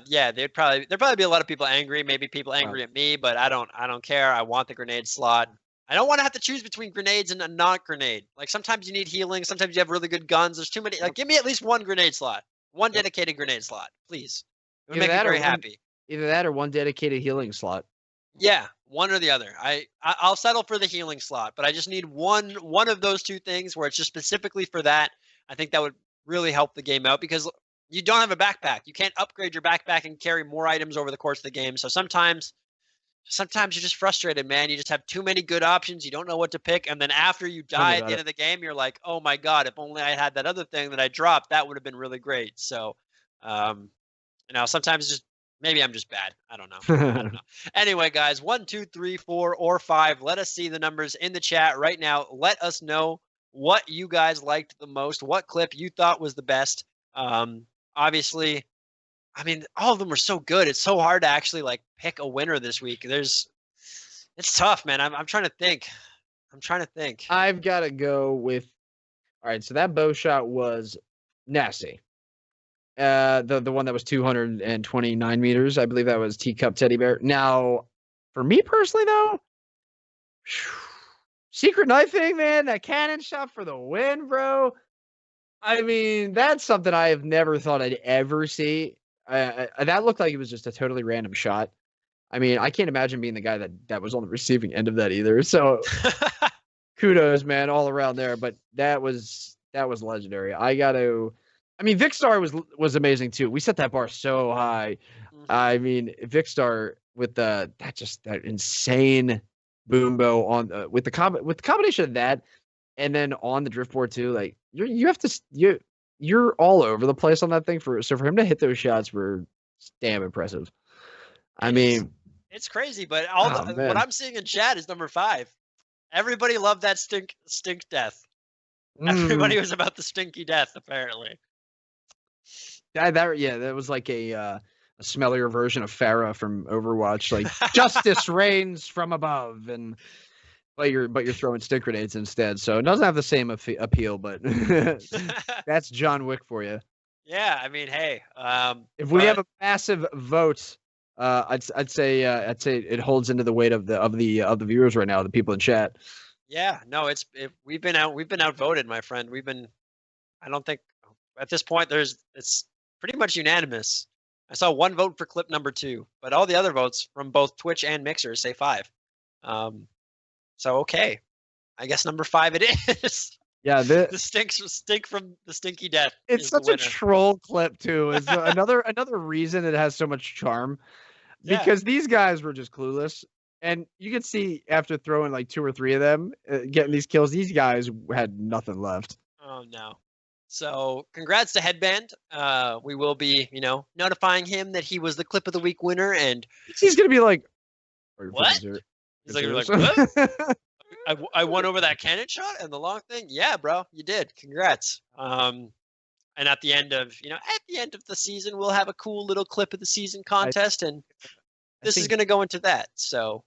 Yeah, there'd probably be a lot of people angry. Maybe people angry at me, but I don't care. I want the grenade slot. I don't want to have to choose between grenades and a not grenade. Like, sometimes you need healing. Sometimes you have really good guns. There's too many. Like, give me at least one grenade slot. One dedicated grenade slot, please. It would make me very happy. Either that or one dedicated healing slot. Yeah, one or the other. I'll settle for the healing slot, but I just need one of those two things where it's just specifically for that. I think that would really help the game out because you don't have a backpack. You can't upgrade your backpack and carry more items over the course of the game. So sometimes you're just frustrated, man. You just have too many good options. You don't know what to pick. And then after you die at the end of the game, you're like, oh my God, if only I had that other thing that I dropped, that would have been really great. So, sometimes maybe I'm just bad. I don't know. Anyway, guys, 1, 2, 3, 4, or 5. Let us see the numbers in the chat right now. Let us know what you guys liked the most, what clip you thought was the best. Obviously, I mean, all of them were so good. It's so hard to actually like pick a winner this week. It's tough, man. I'm trying to think. I've got to go with, all right. So that bow shot was nasty. The one that was 229 meters. I believe that was Teacup Teddy Bear. Now, for me personally though, secret knifing, man, that cannon shot for the win, bro. I mean, that's something I have never thought I'd ever see. That looked like it was just a totally random shot. I mean, I can't imagine being the guy that was on the receiving end of that either. So kudos, man, all around there. But that was legendary. I mean, Vicstar was amazing too. We set that bar so high. Mm-hmm. I mean, Vicstar with that insane boom bow on with the combination of that, and then on the driftboard too. Like you're all over the place on that thing for him to hit those shots were damn impressive. I mean, it's crazy, but what I'm seeing in chat is number 5. Everybody loved that stink death. Everybody was about the stinky death, apparently. That was like a smellier version of Farah from Overwatch, like justice reigns from above, but you're throwing stink grenades instead, so it doesn't have the same appeal. But that's John Wick for you. Yeah, I mean, hey, if we have a massive vote, I'd say it holds into the weight of the viewers right now, the people in chat. Yeah, no, we've been outvoted, my friend. I don't think at this point it's pretty much unanimous. I saw one vote for clip number 2, but all the other votes from both Twitch and Mixer say 5. Um, so okay, I guess number 5 it is. Yeah, The stink from the stinky death it's is the such a winner. troll clip too. Is another reason it has so much charm, Yeah. because these guys were just clueless, and you could see after throwing like 2 or 3 of them getting these kills, these guys had nothing left. Oh no. So congrats to Headband. We will be, notifying him that he was the clip of the week winner. And He's gonna be like, what? He's like, what? I won over that cannon shot and the long thing. Yeah, bro, you did. Congrats. And at the end of the season, we'll have a cool little clip of the season contest, and this is going to go into that. So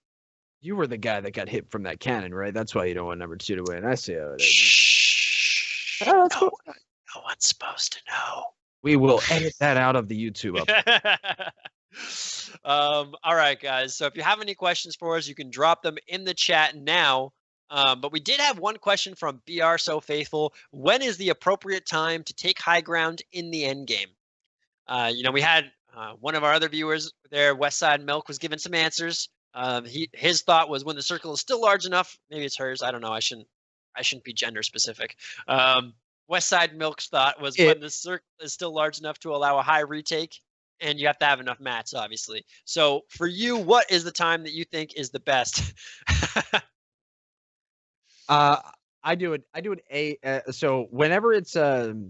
you were the guy that got hit from that cannon, right? That's why you don't want number 2 to win. I see how it is. Shh. Oh, that's cool. No one's supposed to know. We will edit that out of the YouTube all right, guys. So if you have any questions for us, you can drop them in the chat now. But we did have one question from BR So Faithful. When is the appropriate time to take high ground in the end game? We had one of our other viewers there, Westside Milk, was given some answers. His thought was when the circle is still large enough. Maybe it's hers. I don't know. I shouldn't be gender specific. Westside Milk's thought was when the circle is still large enough to allow a high retake, and you have to have enough mats, obviously. So for you, what is the time that you think is the best? I do it. So whenever it's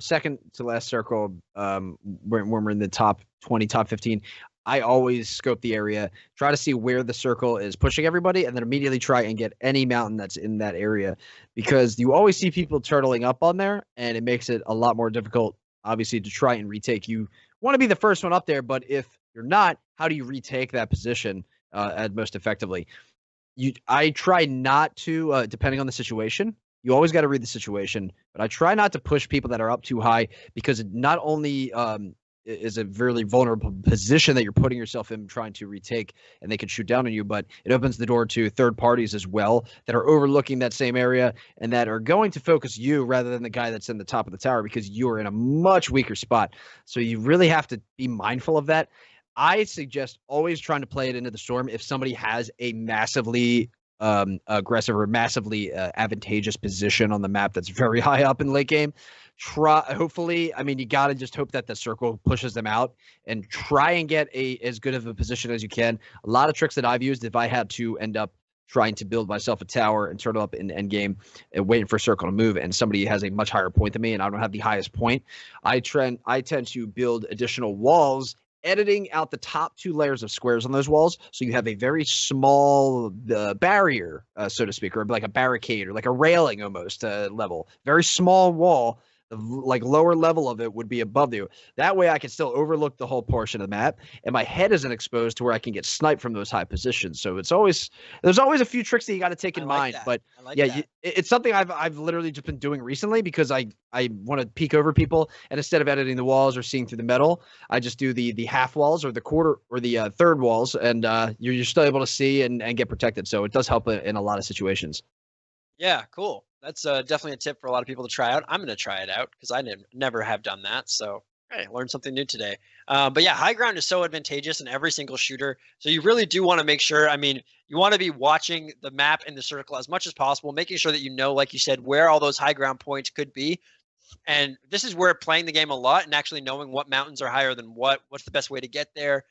second to last circle, when we're in the top 20, top 15, I always scope the area, try to see where the circle is pushing everybody, and then immediately try and get any mountain that's in that area, because you always see people turtling up on there, and it makes it a lot more difficult, obviously, to try and retake. You want to be the first one up there, but if you're not, how do you retake that position at most effectively? I try not to, depending on the situation. You always got to read the situation, but I try not to push people that are up too high, because it not only is a really vulnerable position that you're putting yourself in trying to retake, and they can shoot down on you, but it opens the door to third parties as well that are overlooking that same area and that are going to focus you rather than the guy that's in the top of the tower, because you're in a much weaker spot. So you really have to be mindful of that. I suggest always trying to play it into the storm if somebody has a massively aggressive or massively advantageous position on the map that's very high up in late game. Hopefully, I mean, you got to just hope that the circle pushes them out and try and get as good of a position as you can. A lot of tricks that I've used, if I had to end up trying to build myself a tower and turn it up in the end game and waiting for a circle to move, and somebody has a much higher point than me and I don't have the highest point, I tend to build additional walls, editing out the top 2 layers of squares on those walls, so you have a very small barrier, so to speak, or like a barricade or like a railing almost level. Very small wall. The lower level of it would be above you. That way I can still overlook the whole portion of the map, and my head isn't exposed to where I can get sniped from those high positions. So there's always a few tricks that you got to take in mind. But yeah, it's something I've literally just been doing recently, because I want to peek over people, and instead of editing the walls or seeing through the metal, I just do the half walls or the quarter or the third walls, and you're still able to see and get protected. So it does help in a lot of situations. Yeah, cool. That's definitely a tip for a lot of people to try out. I'm going to try it out because I never have done that. So, hey, learned something new today. But yeah, high ground is so advantageous in every single shooter. So you really do want to make sure, I mean, you want to be watching the map and the circle as much as possible, making sure that you know, like you said, where all those high ground points could be. And this is where playing the game a lot and actually knowing what mountains are higher than what's the best way to get there.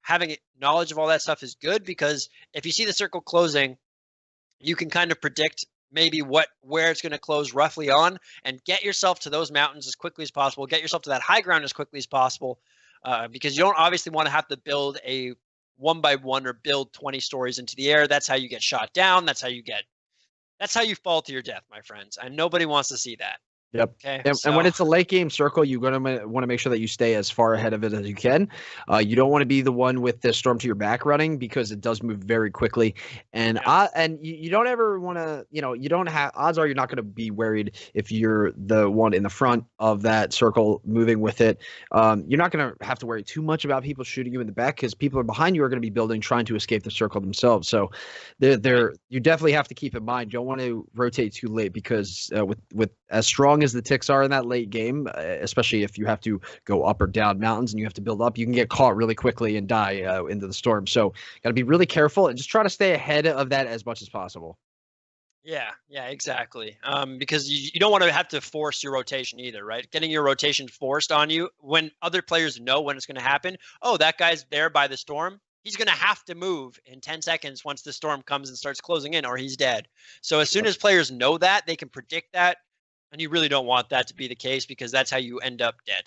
Having knowledge of all that stuff is good, because if you see the circle closing, you can kind of predict maybe where it's going to close roughly on, and get yourself to those mountains as quickly as possible. Get yourself to that high ground as quickly as possible, because you don't obviously want to have to build a 1x1 or build 20 stories into the air. That's how you get shot down. That's how you fall to your death, my friends. And nobody wants to see that. Yep. Okay, And when so it's a late game circle, you're going to want to make sure that you stay as far ahead of it as you can. You don't want to be the one with the storm to your back running because it does move very quickly. And yeah, you don't ever want to, you don't have odds are you're not going to be worried if you're the one in the front of that circle moving with it. You're not going to have to worry too much about people shooting you in the back because people are behind you are going to be building trying to escape the circle themselves. So you definitely have to keep in mind. You don't want to rotate too late because with as strong as the ticks are in that late game, especially if you have to go up or down mountains and you have to build up, you can get caught really quickly and die into the storm. So got to be really careful and just try to stay ahead of that as much as possible. yeah, exactly. Because you don't want to have to force your rotation either, right? Getting your rotation forced on you when other players know when it's going to happen. Oh, that guy's there by the storm. He's going to have to move in 10 seconds once the storm comes and starts closing in, or he's dead. So as soon as players know that, they can predict that. And you really don't want that to be the case because that's how you end up dead.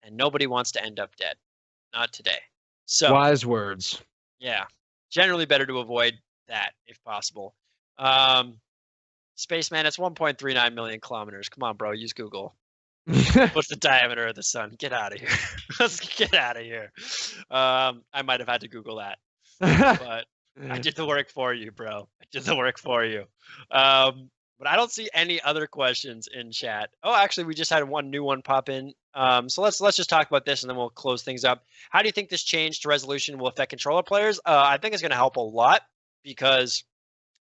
And nobody wants to end up dead. Not today. So, Wise words. yeah, generally better to avoid that if possible. Spaceman, it's 1.39 million kilometers. Come on, bro. Use Google. What's the diameter of the sun? Get out of here. Let's get out of here. I might have had to Google that, but I did the work for you, bro. I did the work for you. But I don't see any other questions in chat. Oh, actually, we just had one new one pop in. So let's just talk about this and then we'll close things up. How do you think this change to resolution will affect controller players? I think it's going to help a lot because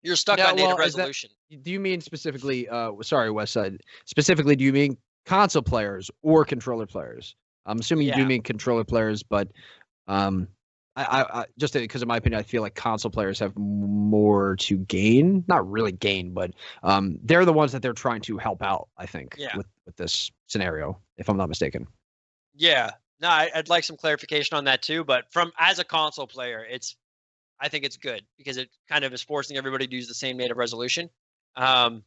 you're stuck on native resolution. Do you mean specifically? Sorry, Westside. Specifically, do you mean console players or controller players? I'm assuming you do mean controller players, but I just because in my opinion, I feel like console players have more to gain. Not really gain, but they're the ones that they're trying to help out. I think with this scenario, if I'm not mistaken. Yeah, no, I'd like some clarification on that too. But as a console player, I think it's good because it kind of is forcing everybody to use the same native resolution. And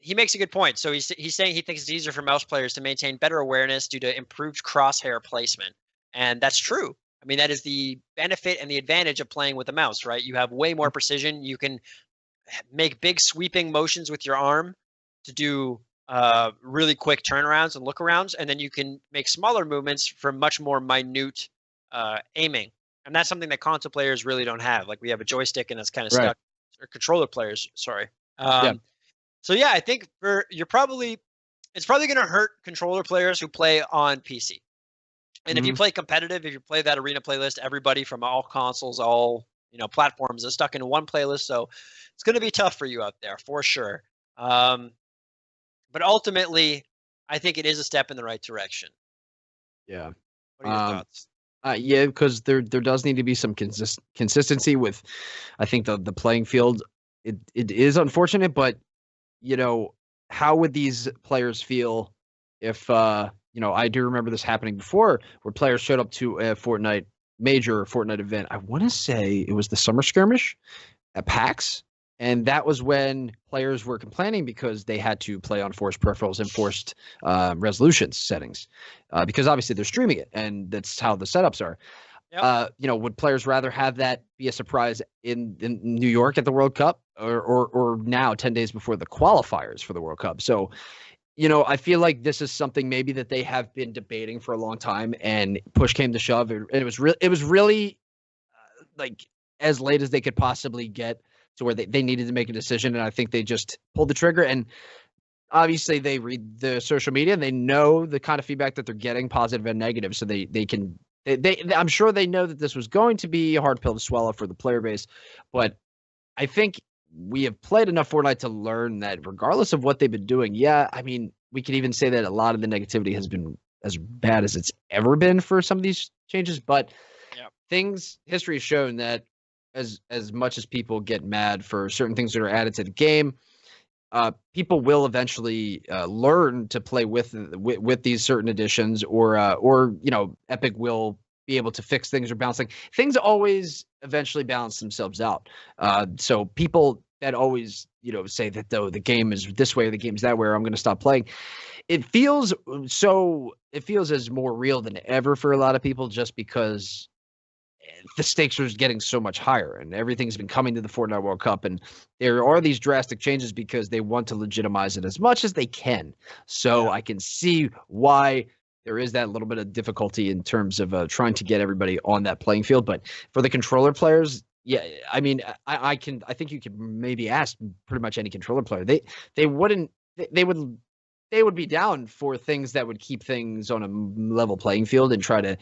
he makes a good point. So he's saying he thinks it's easier for mouse players to maintain better awareness due to improved crosshair placement. And that's true. I mean, that is the benefit and the advantage of playing with a mouse, right? You have way more precision. You can make big sweeping motions with your arm to do really quick turnarounds and lookarounds. And then you can make smaller movements for much more minute aiming. And that's something that console players really don't have. Like we have a joystick and it's kind of stuck. Or controller players, sorry. So yeah, I think it's probably going to hurt controller players who play on PC. And if you play competitive, if you play that arena playlist, everybody from all consoles, all platforms is stuck in one playlist. So it's going to be tough for you out there for sure. But ultimately, I think it is a step in the right direction. Yeah. What are your thoughts? Yeah, because there does need to be some consistency with, I think the playing field. It is unfortunate, but how would these players feel if I do remember this happening before where players showed up to a major Fortnite event. I want to say it was the Summer Skirmish at PAX. And that was when players were complaining because they had to play on forced peripherals and forced resolution settings because obviously they're streaming it and that's how the setups are. Yep. Would players rather have that be a surprise in New York at the World Cup or now 10 days before the qualifiers for the World Cup? So, I feel like this is something maybe that they have been debating for a long time and push came to shove. And it was really like as late as they could possibly get to where they needed to make a decision. And I think they just pulled the trigger. And obviously they read the social media and they know the kind of feedback that they're getting, positive and negative. So I'm sure they know that this was going to be a hard pill to swallow for the player base. But I think we have played enough Fortnite to learn that regardless of what they've been doing, I mean, we can even say that a lot of the negativity has been as bad as it's ever been for some of these changes. But history has shown that as much as people get mad for certain things that are added to the game, people will eventually learn to play with these certain additions, or Epic will be able to fix things or balance things. Always eventually balance themselves out. So people that always say that though the game is this way or the game's that way, or I'm going to stop playing. It feels as more real than ever for a lot of people, just because the stakes are getting so much higher, and everything's been coming to the Fortnite World Cup, and there are these drastic changes because they want to legitimize it as much as they can. So I can see why there is that little bit of difficulty in terms of trying to get everybody on that playing field. But for the controller players, yeah, I mean, I think you could maybe ask pretty much any controller player. They wouldn't. They would be down for things that would keep things on a level playing field and try to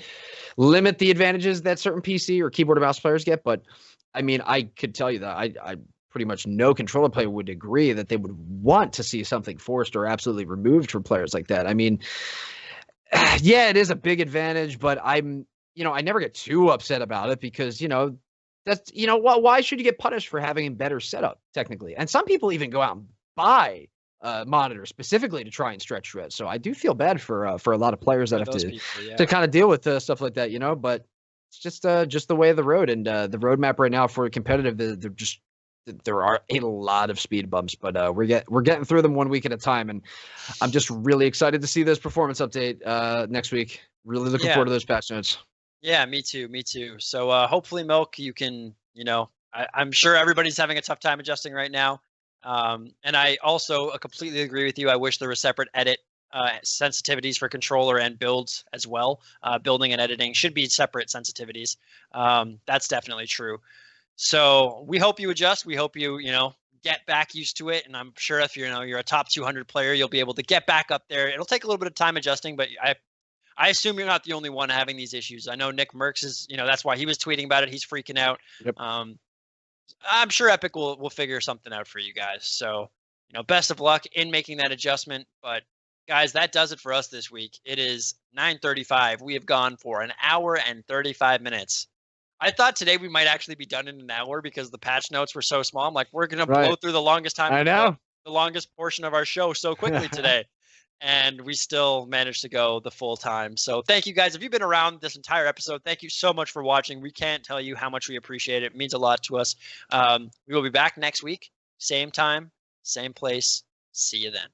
limit the advantages that certain PC or keyboard and mouse players get. But I mean, I could tell you that I pretty much no controller player would agree that they would want to see something forced or absolutely removed from players like that. I mean, yeah, it is a big advantage, but I never get too upset about it because, that's, why should you get punished for having a better setup technically? And some people even go out and buy monitor specifically to try and stretch threads. So I do feel bad for a lot of players that have to kind of deal with stuff like that, but it's just the way of the road. And the roadmap right now for competitive, there are a lot of speed bumps, but we're getting through them 1 week at a time. And I'm just really excited to see this performance update next week. Really looking forward to those patch notes. Yeah, me too. So hopefully, Milk, you can, I'm sure everybody's having a tough time adjusting right now. And I also completely agree with you. I wish there were separate edit sensitivities for controller and builds as well. Building and editing should be separate sensitivities. That's definitely true. So we hope you adjust. We hope you, get back used to it. And I'm sure if you're a top 200 player, you'll be able to get back up there. It'll take a little bit of time adjusting, but I assume you're not the only one having these issues. I know Nick Merckx is, that's why he was tweeting about it. He's freaking out. Yep. I'm sure Epic will figure something out for you guys. So, best of luck in making that adjustment. But guys, that does it for us this week. It is 9:35. We have gone for an hour and 35 minutes. I thought today we might actually be done in an hour because the patch notes were so small. I'm like, we're going to blow through the longest time. I know. The longest portion of our show so quickly today. And we still managed to go the full time. So thank you guys. If you've been around this entire episode, thank you so much for watching. We can't tell you how much we appreciate it. It means a lot to us. We will be back next week. Same time, same place. See you then.